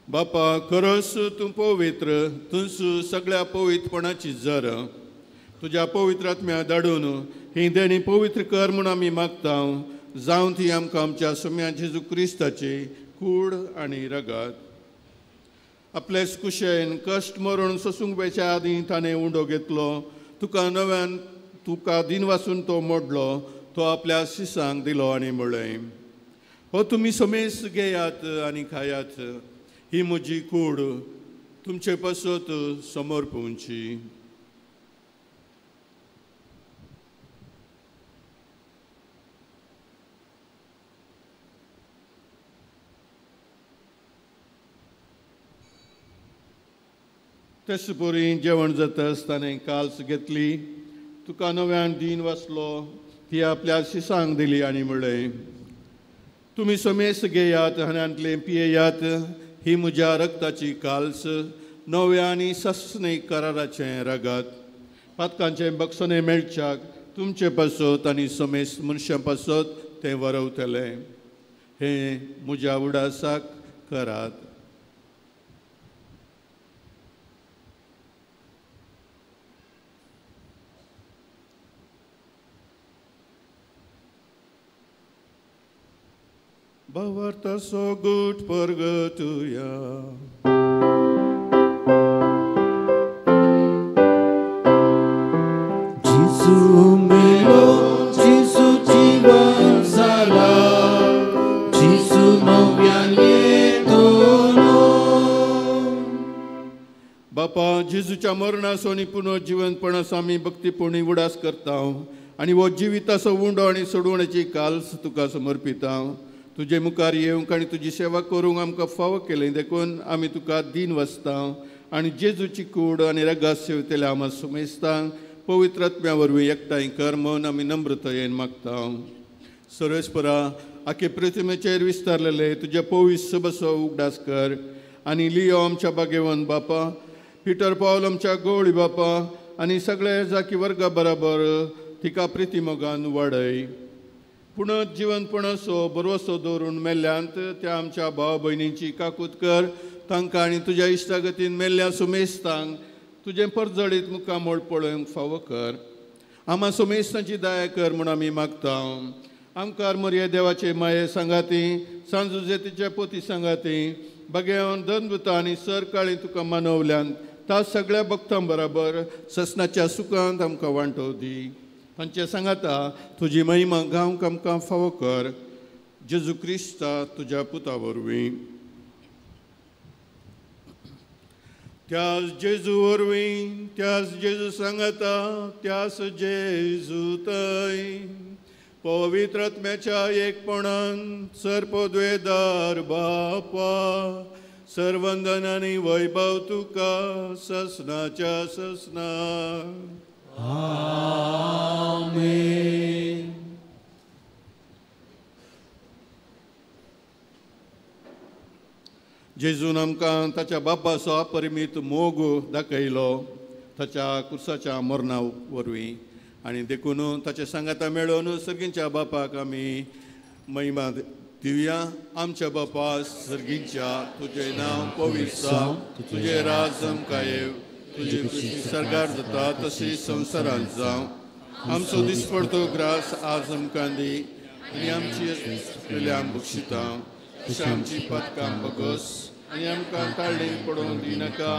बापा खरंच तूं पवित्र, तूंच सगळ्या पवित्रपणाची जर तुज्या पवित्र आत्म्या धाडून ही देणी पवित्र कर म्हूण आमी मागता. जावं ती आमकां आमच्या सोम्या जेजू क्रिस्ताची कूड आनी रगत. आपलेच कुशेन कश्ट मरून सोसूंक वेच्या आदीं ताणें उंडो घेतलो. तुका नव्यान तुका दिन वाचून तो मोडलो. तो आपल्या शिसांक दिलो आनी म्हळें, हो तुमी समेस घेयात आनी खायात. ही म्हजी कूड तुमचे पासत समर्पूंची. तेच परी जेवण जाता आसतना काल्स घेतली. तुका नव्यान दिन वाचलो. ती आपल्या शिसांक दिली आनी म्हळें, तुमी समेस घेयात आनी पियेयात. ही म्हज्या रक्ताची काल्स, नव्या आनी सस्ने कराराचें रगत. पातकांचें बक्षणे मेळच्याक तुमचे पासत आनी समेस मनशां पासत तें वरवतलें. हें म्हज्या उडासाक करात. Bavarta so gut purgatuia. Jesu melo, Jesu jivan sala, Jesu novian yetono. बापा जेजूच्या मरणासोनी पुनर्जीवनपणास आमी भक्तीपोणी उडास करता आनी हो जिविताचो उंडो आनी सोडवण्याची काल्स तुका समर्पिता. तुजे मुखार येवंक आनी तुजी सेवा करूंक आमकां फावो केलें देखून आमी तुका दिन वाचता आनी जेजूची कूड आनी रगत सेवितले आमी सुमेस्ता. पवित्र आत्म्या वरवीं एकठांय कर म्हूण आमी नम्रतायेन मागता. सर्वेस्परा आखे पृथ्वीचेर विस्तारलेले तुजे पवित्र सबसो उगडास कर आनी लियो आमच्या बागेवन बापा, पिटर पावल आमच्या गवळी बापा आनी सगळे जाकी वर्गा बराबर तिका प्रितीमोगान वाडय. पुनर्जीवनपणाचो बरोसो दवरून मेल्ल्यांत त्या आमच्या भाव भयणींची काकूत कर. तांकां आनी तुज्या इश्टागतीन मेल्ल्या सुमेस्तांक तुजें परजळीत मुखामोळ पळोवंक फावो कर. आम्हा सुमेस्तांची दया कर म्हूण आमी मागता. आमकां मर्या देवाचे माये सांगाती, सांजुजेतीच्या पोती सांगाती, बगेवन दनदुता आनी सरकाळी तुका मानवल्यान ता सगळ्या भक्तां बराबर ससनाच्या सुखांत आमकां वांटो दी. तांचे सांगाता तुजी महिमा गावंक आमकां फावो कर. जेजू क्रिस्ता तुज्या पुता वरवीं. त्याच जेजू वरवीं, त्याच जेजू सांगाता, त्याच जेजू थंय पवित्र आत्म्याच्या एकपणान सर्पोद्वेदार बापा, सर्वंदन आनी वैभव तुका ससनाच्या ससना. Amen. जेजून आमकां ताच्या बापाचो अपरिमीत मोग दाखयलो ताच्या कुर्साच्या मरणा वरवीं आनी देखून ताच्या सांगाता मेळोवन सर्गींच्या बापाक आमी महिमा दिवया. आमच्या बापा सर्गींच्या तुजें नांव पवित्र जावं, तुजें राज आमकां येव, तुजी खुशी सरकार जाता तशी संवसारांत जावं. आमचो दिसपडतो ग्रास आज आमकां दी आनी आमची आमकां बक्षिता तशी आमची पदकां बगस आनी आमकां ताळणी पडोवन दिनाका.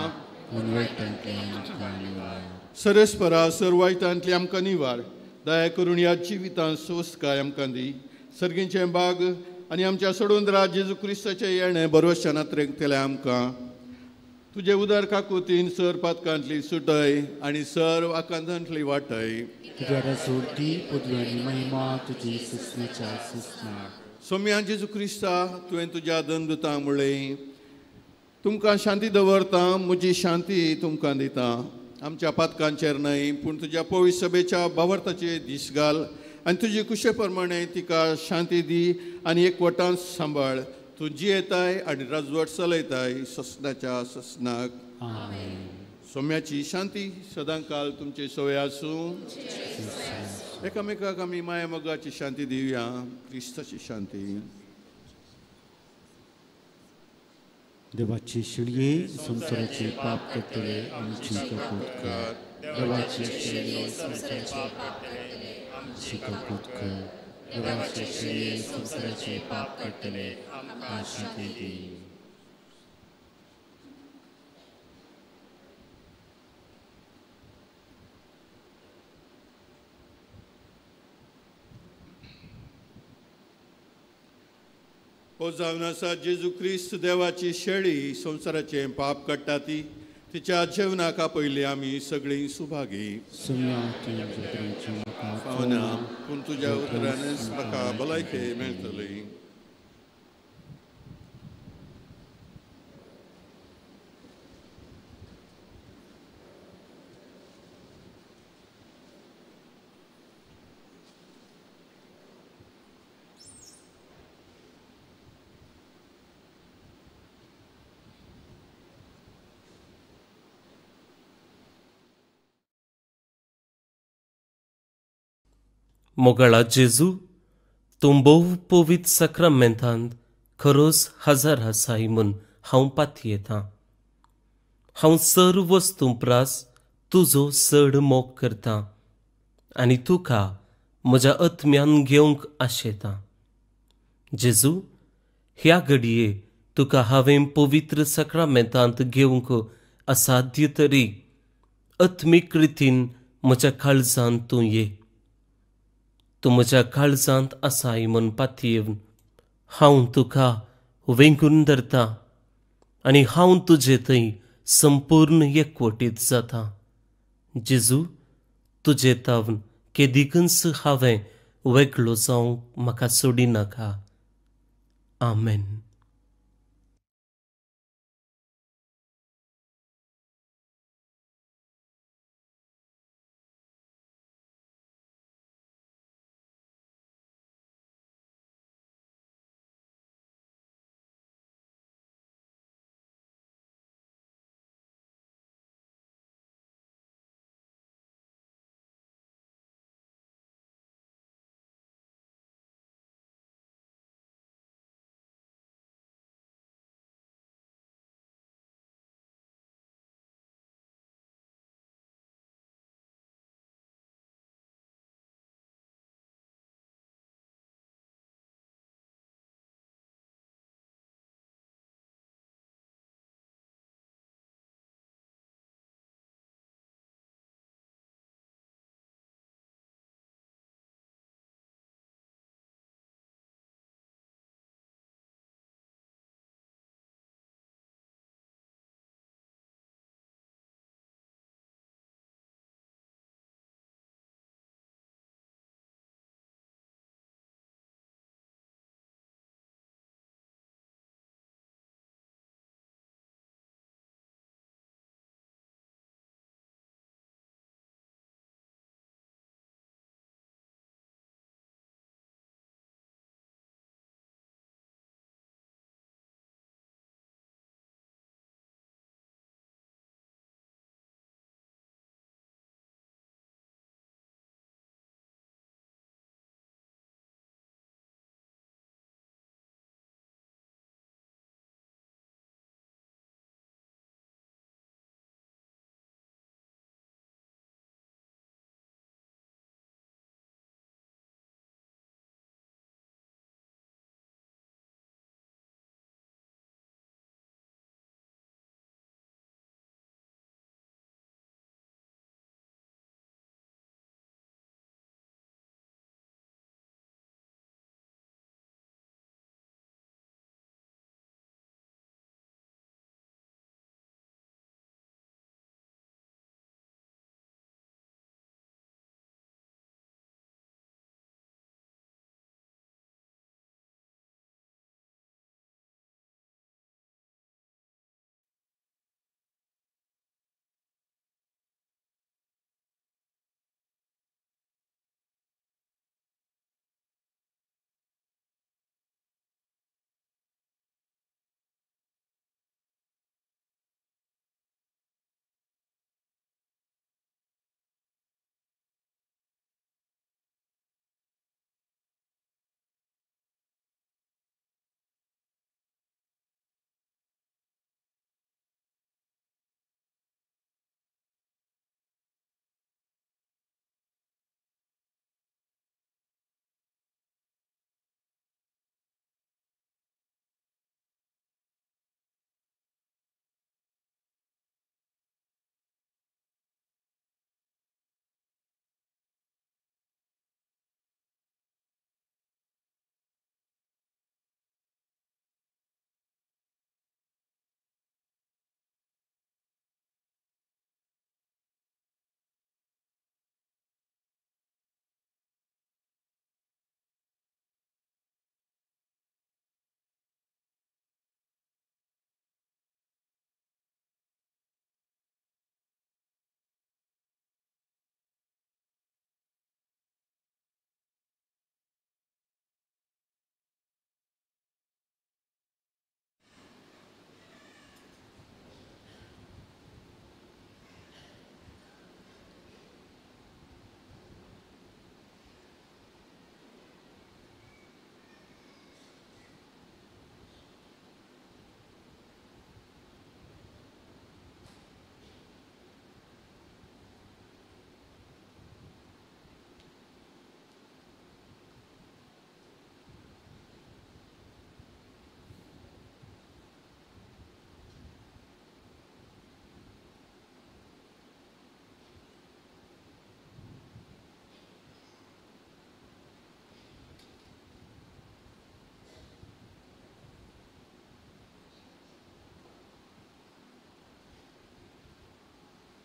सरस्परा सर्वायतांतली आमकां निवार, दया करून ह्या जिवितांत सोसकाय आमकां दी. सर्गींचें बाग आनी आमच्या सोडून राज जेजू क्रिस्ताचें येणें बरोवच्या नात्रेंतल्या आमकां तुजे उदार काकुतीन सर पातकांतली सुटय आनी सर्व आकांतांतली वाटय. तुज्या राजवटी पदवी आनी महिमा तुजी सुस्नेच्या सुस्ना. सोम्या जेजू क्रिस्ता तुवें तुज्या दंदुतां मुळें तुमकां शांती दवरता, म्हजी शांती तुमकां दिता. आमच्या पातकांचेर न्हय पूण तुज्या पवित्र सभेच्या भावार्थाचेर दीस घाल आनी तुजे कुशे प्रमाणे तिका शांती दी आनी एकवटान सांबाळ. तूं जियेताय आनी राजवट चलयताय ससनाच्या ससनाक. सोम्याची शांती सदां काल तुमचे सवय आसूं. एकामेकाक आमी माया मोगाची शांती दिवया. क्रिस्ताची शांती. देवाची शिळये संसाराचे पाप करतले आमची कपूत कर. देवाची शिळये संसाराचे पाप करतले आमची कपूत कर. देवाची शिळये संसाराचे पाप करतले आमकां शांती दी. हो जावन आसा जेजू क्रिस्त देवाची शेळी संवसाराचें पाप काडटा ती. तिच्या जेवणाक आपयली आमी सगळीं सुभागी. पावना पूण तुज्या उतरानच म्हाका भलायकी मेळटली. मोगळा जेजू, तूं भोव पवित्र सक्रामेंतांत खरोच हजर आसाय म्हूण हांव पातयेतां. हांव सर्व वस्तू प्रास तुजो चड मोग करतां आनी तुका म्हज्या आत्म्यान घेवंक आशेतां. जेजू, ह्या घडये तुका हांवें पवित्र सक्रामेंतांत घेवंक असाध्य तरी आत्मीक रितीन म्हज्या काळजांत तूं ये. तूं म्हज्या काळजांत आसाय म्हूण पातयेवन हांव तुका वेंगून धरतां आनी हांव तुजे थंय संपूर्ण एकवटीत जातां. जेजू, तुजे तावन केदिकच हांवें वेगळो जावंक म्हाका सोडिनाका. आमेन.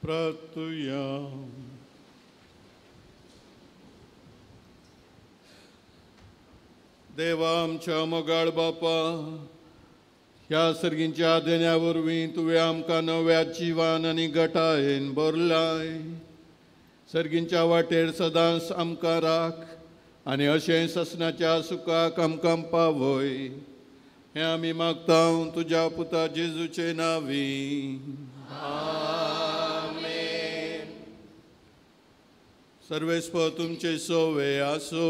प्रार्थुया. देवा आमच्या मोगाळ बापा, ह्या सर्गींच्या देण्या वरवीं तुवें आमकां नव्या जिवान आनी घटायेन भरलाय. सर्गींच्या वाटेर सदांच आमकां राख आनी अशें ससनाच्या सुखाक आमकां पावय. हें आमी मागता तुज्या पुता जेजूचे नांवी. आमेन. सर्वेस्प तुमचे सोवे आसो.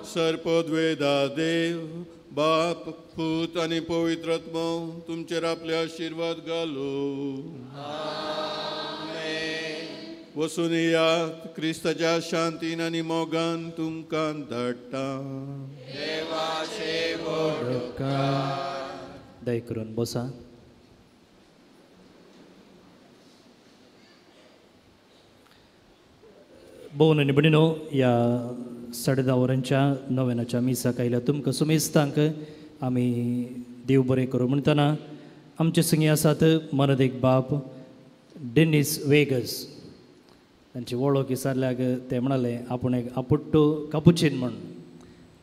सर्पद्वेदा देव बाप पूत आनी पवित्रात्मा तुमचेर आपले आशीर्वाद घालो. वसून यात क्रिस्ताच्या शांतीन आनी मोगान तुमकां धाडटा. दय करून बसा. भोवन आनी भयणीनो, ह्या 10:30 वरांच्या नोवेनाच्या मिसाक आयल्या तुमकां सुमेस्तांक आमी देव बरें करूं म्हणटना आमचे संगी आसात मरदेक बाब डेनिस वेगस. तांची वळख विचारल्याक ते म्हणाले आपूण एक आपुट्टो कापुचीन म्हण.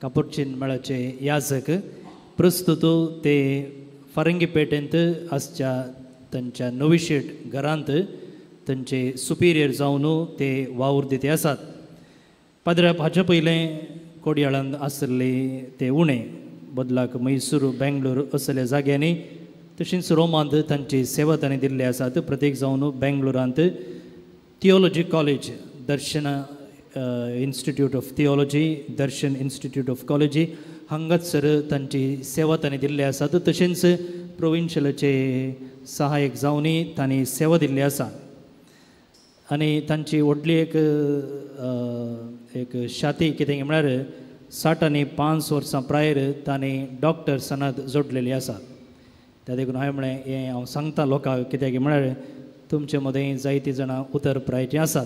कापुचीन मेळाचे याजक. प्रस्तुत ते फारंगीपेटेंत आसच्या तांच्या नोविशेट घरांत तांचे सुपिरियर जावन ते वावर दिते आसात. पाद्र्याप हाचे पयलें कोडयाळांत आसले ते उणे बदलाक मैसूर बेंगलोर असल्या जाग्यांनी तशींच रोमांत तांची सेवा तांणी दिल्ली आसात. प्रत्येक जावन बेंगलोरांत theology college, Darshan institute of theology, Darshan institute of कॉलेजी हांगासर तांची सेवा तांणी दिल्ली आसात. तशेंच प्रोविन्शियलाचे सहाय्यक जावनी तांणी सेवा दिल्ली आसा. आनी तांची व्हडली एक शाती कितें म्हळ्यार 65 वर्सां प्रायर तांणी डॉक्टर सनात जोडलेली आसा. त्या देखून हांवें म्हळें हें हांव सांगता लोकांक, कित्याक म्हळ्यार तुमचे मदें जायतीं जाणां उतर प्रायची आसात.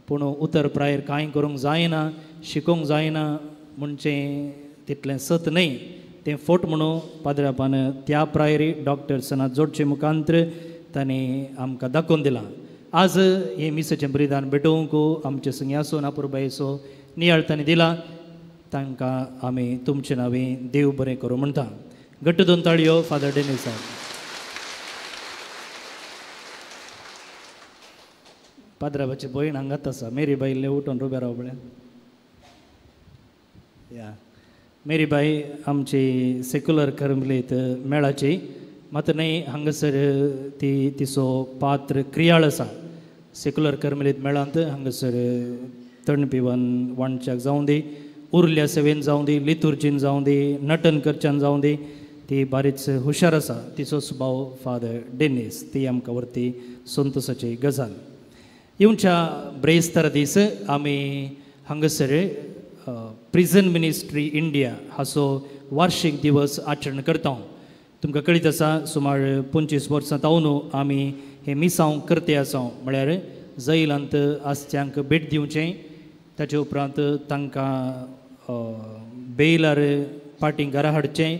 पूण उतर प्रायर कांय करूंक जायना, शिकोवंक जायना म्हणचे तितलें सत न्हय. तें फट म्हणून पाद्र्यापान त्या प्रायरी डॉक्टर सनात जोडचे मुखांतर तांणी आमकां दाखोवन दिलां. आज हे मिसाचें बलिदान भेटोवंक आमचे संगी आसो नापुरबायेचो नियाळ तांणी दिला. तांकां आमी तुमचे नांवी देव बरें करूं म्हणटा. घट्ट 2 ताळयो फादर डेनिस साहेब. पाद्राबाची भयण हांगात आसा. मेरीबाई इल्लें उठोन रुबे राव म्हळ्यार. या मेरीबाई आमची सेक्युलर कर्मलीत मेळाची, मात न्हय हांगासर ती तिचो पात्र क्रियाळ आसा. सेक्युलर कर्मलीत मेळांत हांगासर तणपिवन वाणच्याक जावं दी, उरल्या सेवेन जावं दी, लितुर्जीन जावं दी, नटन करच्यान जावं दी, ती बारीच हुशार आसा. तिचो स्वभाव फादर डेनिस, ती आमकां व्हरती संतोशाची गजाल. येवच्या ब्रेस्तार दीस आमी हांगासर प्रिझन मिनिस्ट्री इंडिया हाचो वार्षिक दिवस आचरण करता. तुमकां कळीत आसा सुमार 25 वर्सां जावन आमी हे मिसांव करते आसा. म्हळ्यार जैलांत आसच्यांक भेट दिवचें, ताचे उपरांत तांकां बेलार पाटी घरा हाडचें,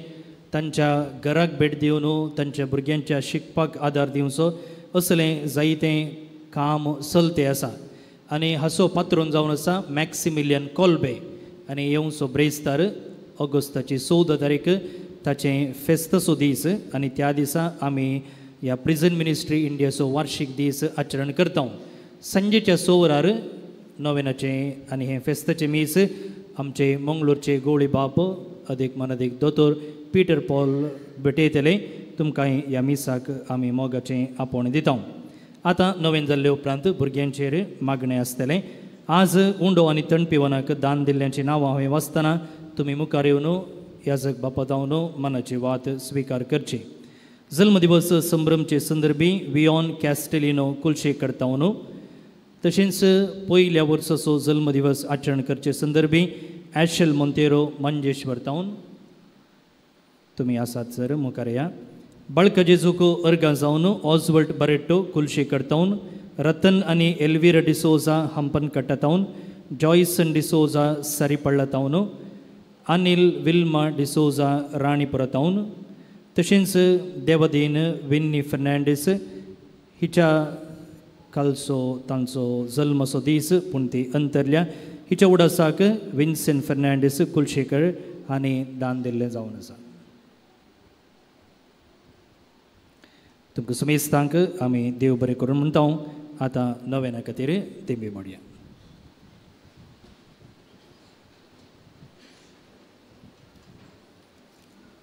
तांच्या घराक भेट दिवन तांच्या भुरग्यांच्या शिकपाक आदार दिवचो, असलें जायतें काम चलतें आसा. आनी हाचो पात्रोन जावन आसा मॅक्सिमिलियन कोल्बे. आनी येवचो ब्रेस्तार ऑगस्टाची 14 तारीख ताचें फेस्तसो दीस. आनी त्या दिसा आमी ह्या प्रिझन मिनिस्ट्री इंडियाचो वार्षिक दीस आचरण करता. संजेच्या 6 वरार नोवेनाचें आनी हें फेस्ताचें मीस आमचे मंगळूरचे गवळी बाप अदीक मनादीक दोतोर पिटर पॉल भेटयतले. तुमकां ह्या मिसाक आमी मोगाचें आपोवण दिता. आतां नवें जाल्ले उपरांत भुरग्यांचेर मागणें आसतलें. आज उंडो आनी तणपिवनाक दान दिल्ल्यांची नांवां हांवें वाचतना तुमी मुखार येवन याजक बापा जावन मनाची वात स्विकार करची. जल्मदिवस संभ्रमचे संदर्भी वियॉन कॅस्टेलिनो कुलशेकर तावन, तशेंच पयल्या वर्साचो जल्मदिवस आचरण करचे संदर्भी ॲशल मोंतेरो मंजेश्वर तावन. तुमी आसात सर, मुखार या. बाळका जेजूक अर्गा जावन ऑजवर्ट बरेट्टो कुलशेकर तावन, रतन आनी एल्विरा डिसोजा हंपन कट्टा तावन, जॉयसन डिसोजा सारीपळ्ळा तावन, अनिल विल्मा डिसोजा राणीपुरा तावन, तशेंच देवादीन विन्नी फर्नांडीस हिच्या कालचो तांचो जल्माचो दीस पूण ती अंतरल्या. हिच्या उडासाक विन्सेंट फर्नांडीस कुलशेकर हांणी दान दिल्लें जावन आसा. तुमकां समेस्तांक आमी देव बरें करून म्हणटा. आतां नव्याना खातीर तेंबी म्हणया.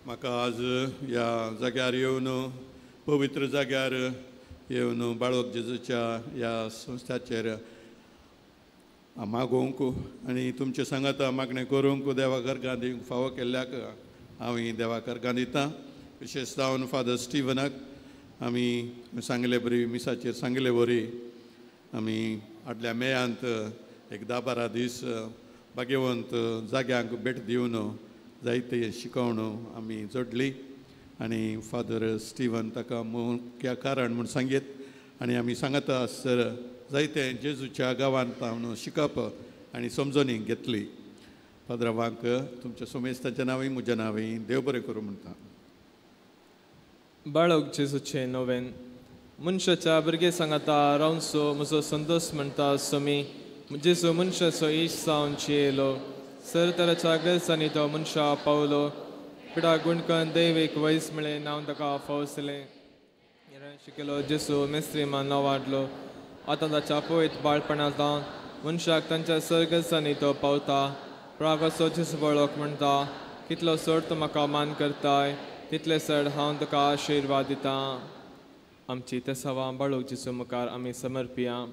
म्हाका आज ह्या जाग्यार येवन पवित्र जाग्यार येवन बाळक जेजूच्या ह्या संस्थाचेर मागोवंक आनी तुमचे सांगात मागणें करूंक देवाकार गांधीक फावो केल्ल्याक हांव देवाकार गांधितां. विशेश जावन फादर स्टिवनाक आमी सांगले बरी मिसाचेर सांगले बरी आमी आदल्या मेयांत एक 10-12 दीस भाग्यवंत जाग्यांक भेट दिवन जायते शिकवण आमी जोडली आनी फादर स्टिवन ताका मुख्य कारण म्हूण सांगीत आनी आमी सांगता सर जायते जेजूच्या गांवांत पावन शिकप आनी समजोनी घेतली. फादरांक तुमच्या सोमेस्ताच्या नांवी म्हज्या नांवी देव बरें करूं म्हणटा. बाळक जेजूचे नोवेन मनशाच्या भुरगे सांगता रावनसो म्हजो संतोश म्हणटा समी जेजू मनशाचो इश्ट जावन येयलो. सर तराच्या गरजांनी तो मनशा पावलो. पिडा गुणकन दैवीक वयस मेळे नांव ताका फावसलें. शिकलो जेजू मेस्त्रीमान नांव वाडलो. आतां ताच्या पयत बाळपणांत मनशाक तांच्या सर्गजांनी तो पावता. प्रागाचो जेजू बाळक म्हणटा कितलो चड तूं म्हाका मान करताय तितले चड हांव तुका आशिर्वाद दितां. आमची तेसावां बाळक जेजू मुखार आमी समर्पिया.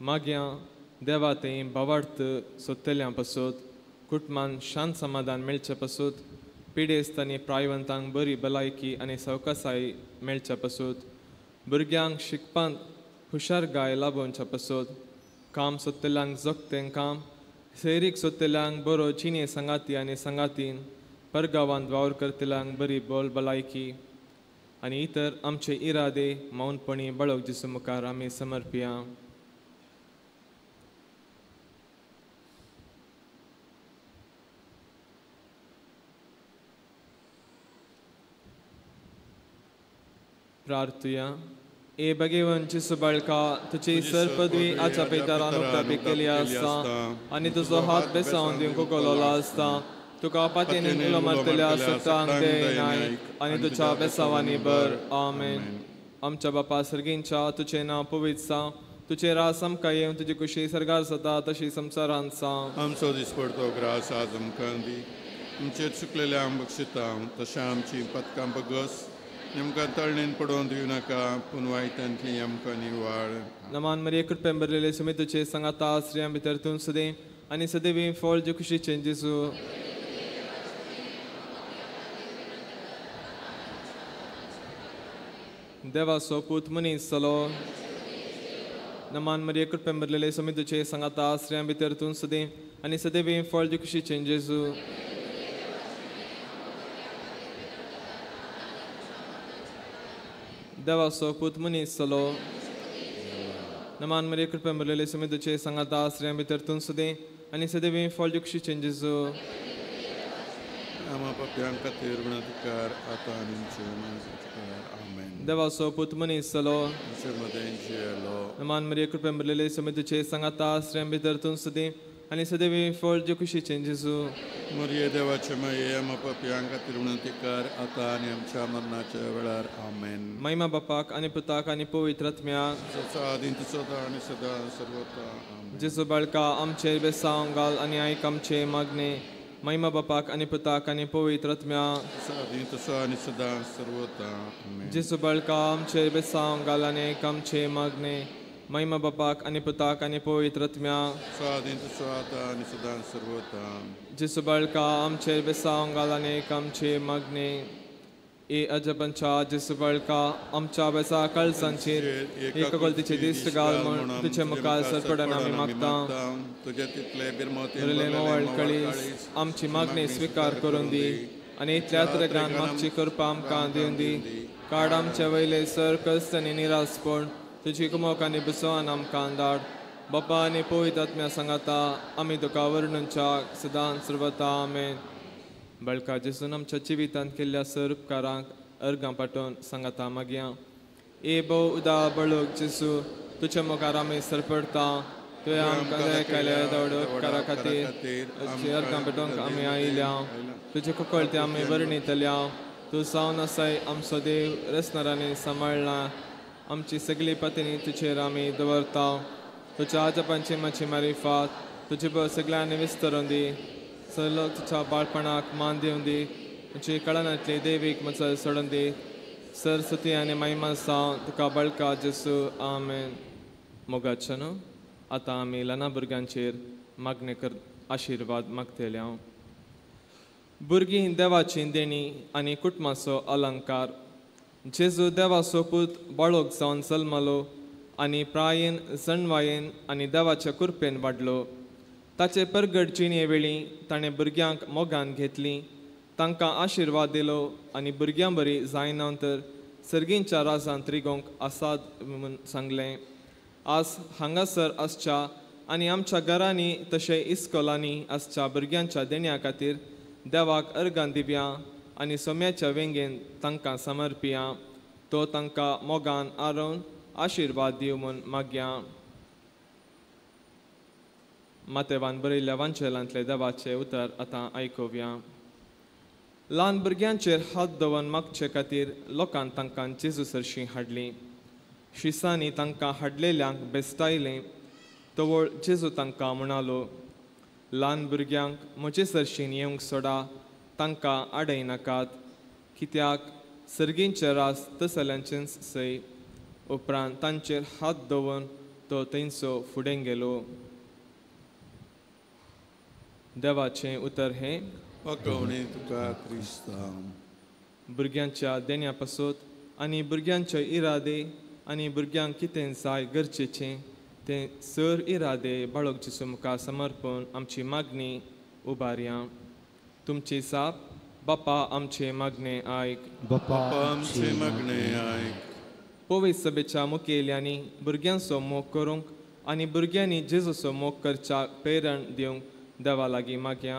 मागया देवा थंय भावार्थ सोदतल्यां पासून कुटुंबान शांत समाधान मेळचे पासून पिडेस्त आनी प्रायवंतांक बरी भलायकी आनी सवकासाय मेळचे पासून भुरग्यांक शिकपांत हुशारगाय लाभोवचे पासून काम सोदतल्यांक जगतें काम सैरीक सोदतल्यांक बरो चिने संगाती आनी संगातीन परगांवांत वावर करतल्यांक बरी बोल भलायकी आनी इतर आमचे इरादे मौनपणी बाळक जेजू मुखार आमी समर्पिया. प्रार्थुया. ए भगवान जेजू बाळका तुजी सरपदवी आच्या पैतारान उक्तापीक केली आसता आनी तुजो हात बेसावन दिवंक कोलोला आसता. तुका पातेनी उलो मारतल्या सत्तांक देनाय आनी तुज्या बेसावांनी बर. आमेन. आमच्या बापा सर्गींच्या तुजें नांव पवित्र जावं. तुजे रास आमकां येवन तुजी कुशी सरगार जाता तशी संवसारांत जावं. आमचो दिसपडतो ग्रास आज आमकां दी. आमचे चुकलेल्या आम बक्षिता तशें आमची पथकां बगस आमकां तळणेन पडोवन दिवं नाका पूण वायटांतली आमकां निवाळ. नमान मरिये कृपेन भरलेले सुमी तुजे सांगाता स्त्रियां भितर तूं सदें आनी सदैवी फळ जे कुशीचें जेजू. देवाचो पूत मनीस जालो. नमान मरिये कृपेन भरलेले सुमी तुजे सांगाता स्त्रियां भितर तूं सदें आनी सदैवी फळ जे कुशीचें जेजू. देवाचो पूत मनीस जालो. नमान मरिये कृपेन भरलेले सुमी तुजे सांगाता स्त्रियां भितर तूं सदें आनी सदैवी फळ जे कुशीचें जेजू. आमा पाप्यां खातीर गुणाधिकार आतां आनी आमच्या मरणाच्या वेळार. आमेन. देवाचो पूत मनीस जालो. जियेलो. नमान मरिये कृपेन भरलेले सुमी तुजे सांगाता स्त्रियां भितर तूं सदें आनी सदैवी फळ जे कुशीचें जेजू. मरिये देवाचे माये आमा पाप्यां खातीर गुणाधिकार आतां आनी आमच्या मरणाच्या वेळार. आमेन. महिमा बापाक आनी पुताक आनी पवित्र आत्म्याक आदींत सदा आनी सदा सर्वता. आमेन. जेजू बाळका आमचेर बेसांव घाल आनी आयक आमचे मागणे. महिमा बापाक आनी पुताक आनी पवित्र आत्म्याक आदींत आनी सदा सर्वता. आमेन. जेजू बाळका आमचेर बेसांव घाल आनी आयक आमचे मागणे. महिमा बापाक आनी पुताक आनी पवित्र आत्म्याक आदींत आतां आनी सदा सर्वता. जेजू बाळका आमचेर बेसांव घाल आनी आयक आमचे मागणे. ए अजबंच्या जेजू बाळका आमच्या बेसा कळसांचेर एक गलतीचे दिश्ट घाल म्हूण तुजे मुखार सरपडन आमी मागता. तुजे तितले कळीस आमची मागणी स्वीकार करून दी आनी इतल्या तरेगान मागची कृपा आमकां दिवन दी. काड आमचे वयले सर कश्ट आनी निरासपण तुजी कुमोक आनी बुसवान आमकां धाड. बापा आनी पवित्र आत्म्या सांगाता आमी तुका वर्णुच्या सदांच सर्वता. आमेन. बळका जेसून आमच्या जिवितांत केल्ल्या सर उपकारांक अर्गां पाठोवन सांगाता मागया ए भोव उदा बळूक जेसू तुझ्या मुखार आमी सरपडता तुवें आमकां केल्या दवड उपकारा खातीर अर्गां पाठोवंक आमी आयल्या तुजे कुकळते आमी वर्णितल्या तूं जावन आसाय आमचो देव रेसनारांनी सांबाळला आमची सगळी पत्नी तुजेर आमी दवरता तुज्या आजपांची मातशी मारिफात तुजे बळ सगळ्यांनी विस्तरून दी सगळो तुज्या बाळपणाक मान दिवन दी तुजी कळनांतली देवीक मचल सोडून दी सरस्वती आनी महिमा सावन तुका बळका जेसू आमेन मोगाच्या न्हू आतां आमी ल्हाना भुरग्यांचेर मागणे कर आशिर्वाद मागतले हांव भुरगीं देवाची देणी आनी कुटुंबाचो अलंकार जेजू देवाचो पूत बाळोक जावन जल्मलो आनी प्रायेन जणवायेन आनी देवाच्या कृपेन वाडलो ताचे परगट जिणे वेळी ताणें भुरग्यांक मोगान घेतली तांकां आशिर्वाद दिलो आनी भुरग्यां बरी जायनंतर सर्गींच्या राजांत रिगोंक आसाद म्हूण सांगलें आज हांगासर आसच्या आनी आमच्या घरांनी तशें इस्कॉलांनी आसच्या भुरग्यांच्या देण्या खातीर देवाक अर्गां दिवया आनी सोम्याच्या वेंगेन तांकां समर्पिया तो तांकां मोगान आरोवन आशिर्वाद दिव म्हूण मागया मातेवान बरयल्ल्या वांचेलांतले देवाचे उतर आतां आयकुया ल्हान भुरग्यांचेर हात दवरून मागचे खातीर लोकांन तांकां जेजू सरशीं हाडली शिसांनी तांकां हाडलेल्यांक बेस्तायलें तवळ जेजू तांकां म्हणालो ल्हान भुरग्यांक म्हजे सरशीन येवंक सोडा तांकां आडयनाकात कित्याक सर्गींचे रास तसल्यांचेच सय उपरांत तांचेर हात दवरून तो थंयचो फुडें गेलो देवाचें उतर हें पकवणी तुका क्रिस्ता भुरग्यांच्या देण्या पासत आनी भुरग्यांचे इरादे आनी भुरग्यांक कितें जाय गरजेचें तें सर इरादे बाळोक जेसू मुखार समर्पण आमची मागणी उबारया तुमची साप बापा आमचे मागणे आयक बापा आमचे मागणे आयक पवित्र सभेच्या मुखेल्यांनी भुरग्यांचो मोग करूंक आनी भुरग्यांनी जेजूचो मोग करच्या प्रेरण दिवंक देवा लागीं मागया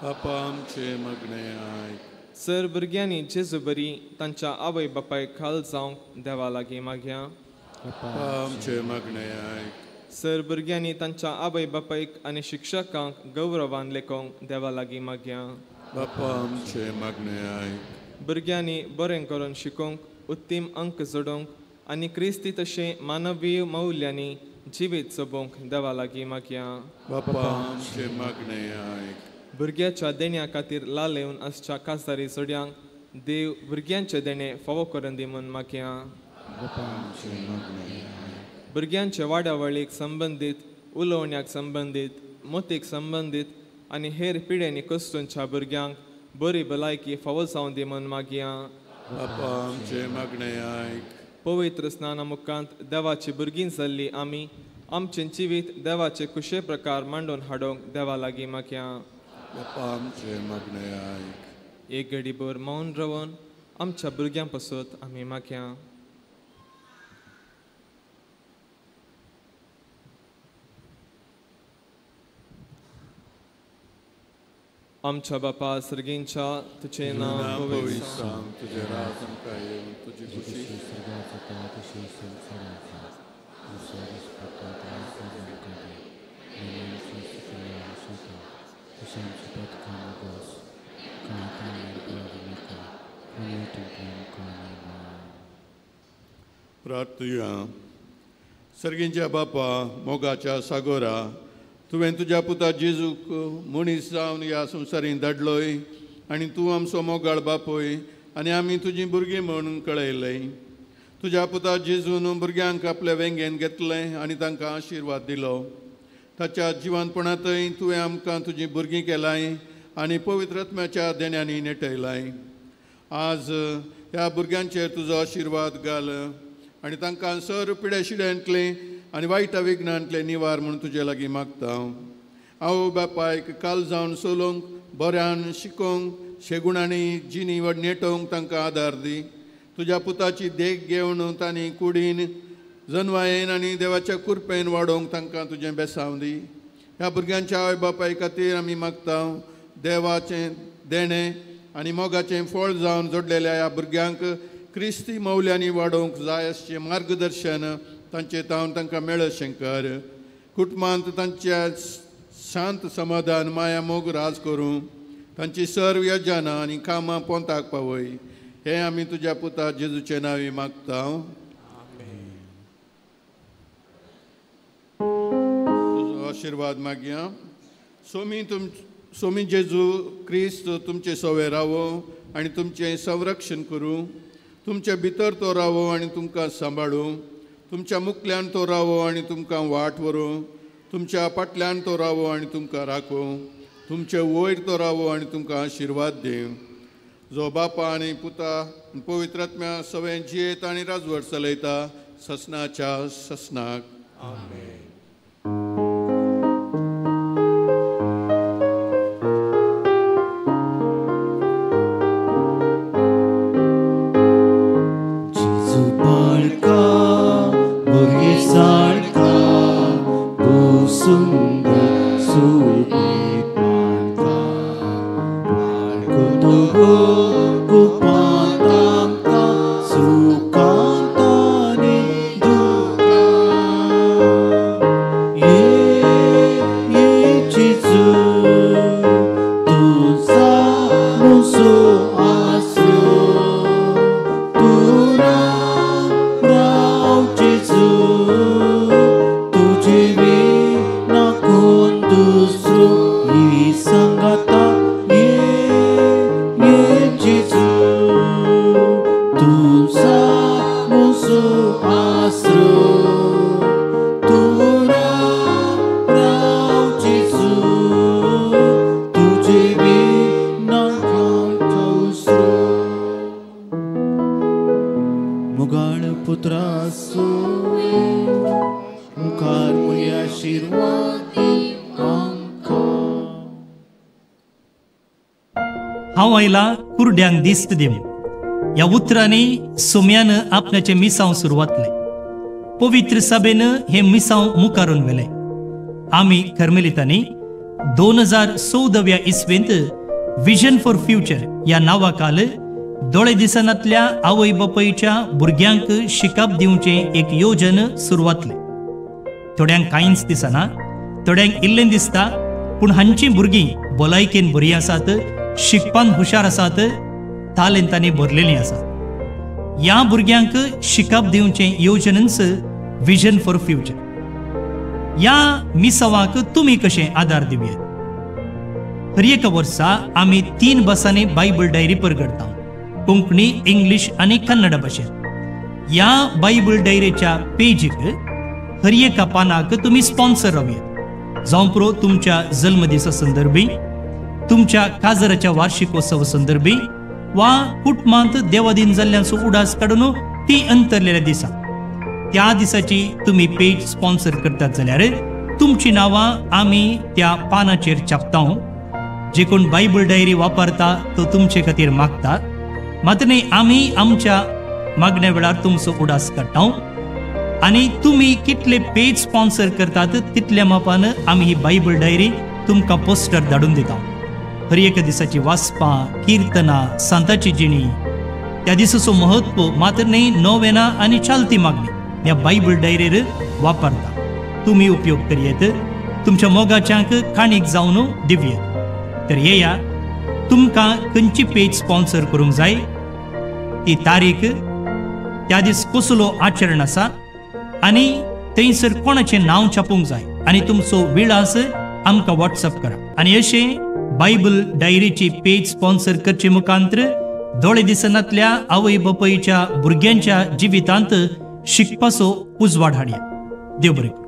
बापा आमचे मागणे आयक सर भुरग्यांनी जेजू बरी तांच्या आवय बापायक खाल जावंक देवा लागीं मागया बापा आमचे मागणे आयक सर भुरग्यांनी तांच्या आवय बापायक आनी शिक्षकांक गौरवान लेखोवंक देवा लागीं मागया बापा आमचे मागणे आयक भुरग्यांनी बरें करून शिकोवंक उत्तीम अंक जोडोवंक आनी क्रिस्ती तशें मानवीय मौल्यांनी जिवीत जगोवंक देवा लागीं मागया बापा आमचे मागणे आयक भुरग्याच्या देण्या खातीर लालेवन आसच्या कासारी चोड्यांक देव भुरग्यांचे देणे फावो करून दी म्हूण मागया भुरग्यांचे वाड्यावळीक संबंदीत उलोवण्याक संबंदीत मोतीक संबंदीत आनी हेर पिढेनी कस्तूंच्या भुरग्यांक बरी भलायकी फावो जावन दी म्हूण मागया बापा आमचे मागणे आयक पवित्र स्नाना मुखांत देवाची भुरगीं जाल्ली आमी आमचें जिवीत देवाचे कुशे प्रकार मांडून हाडोवंक देवा लागीं मागया बापा आमचे मागणे आयक एक घडीभर मौन रावन आमच्या भुरग्यां पासत आमी मागया आमच्या बापा सर्गींच्या तुझे नांव पवित्र सांग तुझे राज आमकां येवन तुजी खुशी प्रार्थया सर्गींच्या बापा मोगाच्या सागोरा तुवें तुज्या पुता जेजूक मनीस जावन ह्या संवसारीन धाडलोय आनी तूं आमचो मोगाळ बापोय आनी आमी तुजीं भुरगीं म्हणून कळयलें तुज्या पुता जेजून भुरग्यांक आपल्या वेंगेन घेतलें आनी तांकां आशिर्वाद दिलो ताच्या जिवंतपणांतय तुवें आमकां तुजीं भुरगीं केलाय आनी पवित्र आत्म्याच्या देण्यांनी नेटयलाय आज ह्या भुरग्यांचेर तुजो आशिर्वाद घाल आनी तांकां सर पिड्याशिड्यांतले आनी वायटा विघ्नांतले निवार म्हूण तुजे लागीं मागता हांव बापायक काल जावन चलोवंक बऱ्यान शिकोवंक शेगुणांनी जिनी नेटोवंक तांकां आदार दी तुज्या पुताची देख घेवन तांणी कुडीन जन्वायेन आनी देवाच्या कृपेन वाडोवंक तांकां तुजें बेसांव दी ह्या भुरग्यांच्या आवय बापाय खातीर आमी मागता देवाचें देणें आनी मोगाचें फळ जावन जोडलेल्या ह्या भुरग्यांक क्रिस्ती मौल्यांनी वाडोवंक जाय अशें मार्गदर्शन तांचे तांकां मेळशें कर. कुटुंबांत तांच्या शांत समाधान माया मोग राज करूं, तांची सर्व यजनां आनी कामां पोंताक पावय. हें आमी तुज्या पुता जेजूचे नांवी मागता. तुजो आशिर्वाद मागया. सोमी जेजू क्रिस्त तुमचे सवे रावो आनी तुमचें संरक्षण करूं. तुमचे भितर तो रावो आनी तुमकां सांबाळूं. तुमच्या मुखल्यान तो रावो आनी तुमकां वाट व्हरूं. तुमच्या फाटल्यान तो रावो आनी तुमकां राखूं. तुमचे वयर तो रावो आनी तुमकां आशिर्वाद दिवं. जो बापा आनी पुता पवित्र आत्म्या सगळें जियेत आनी राजवट चलयता ससनाच्या ससनाक. आमेन. हांव आयला कुरड्यांक दिस्त दिवंक. ह्या उतरांनी सोम्यान आपणाचे मिसांव सुरवातले. पवित्र सभेन हे मिसांव मुखारून व्हेले. आमी कर्मेलितांनी 2014 इसवेंत विजन फॉर फ्युचर ह्या नांवा खाल दोळे दिसनातल्या आवय बापायच्या भुरग्यांक शिकप दिवचे एक योजन सुरवातले. थोड्यांक कांयच दिसना, थोड्यांक इल्लें दिसता, पूण हांची भुरगीं भलायकेन बरीं आसात, शिकपान हुशार आसात, तालेंतांनी भरलेलीं आसात. ह्या भुरग्यांक शिकप दिवचे योजनेंच विजन फॉर फ्युचर. ह्या मिसावाक तुमी कशें आदार दिवयात. हर एक वर्सा आमी 3 भासांनी बायबल डायरी परगडता, कोंकणी, इंग्लीश आनी कन्नड भाशेन. ह्या बायबल डायरीच्या पेजीक हर एका पानाक तुमी स्पॉन्सर रावयात. जावं पुरो तुमच्या जल्मदिसा संदर्भी, तुमच्या काजराच्या वार्षिकोत्सव संदर्भी, वा कुटुंबांत देवादीन जाल्ल्याचो उडास काडून ती अंतरलेल्या दिसा त्या दिसाची तुम्ही पेज स्पॉन्सर करतात जाल्यार तुमची नावां आमी त्या पानाचेर छापता. जे कोण बायबल डायरी वापरता तो तुमचे खातीर मागता. मात न्ही, आमी आमच्या मागण्या वेळार तुमचो उडास काडटा आनी तुमी कितले पेज स्पॉन्सर करतात तितल्या मापान आमी ही बायबल डायरी तुमकां पोस्टर धाडून दिता. हर एक दिसाची वाचपां, किर्तनां, सांताची जिणी, त्या दिसाचो महत्व मात्र न्ही नोवेना आनी चालती मागणी ह्या बायबल डायरीर वापरता. तुमी उपयोग करयेत, तुमच्या मोगाच्यांक काणीक जावन दिवयेत. तर येया, तुमकां खंयची पेज स्पॉन्सर करूंक जाय, ती तारीख, त्या दीस कसलो आचरण आसा आनी थंयसर कोणाचें नांव छापूंक जाय आनी तुमचो विळास आमकां व्हॉट्सअप करा. आनी अशें बायबल डायरीची पेज स्पॉन्सर करचे मुखांतर दोळे दिसनातल्या आवय बापायच्या भुरग्यांच्या जिवितांत शिकपाचो उजवाड हाडया. देव बरें करूं.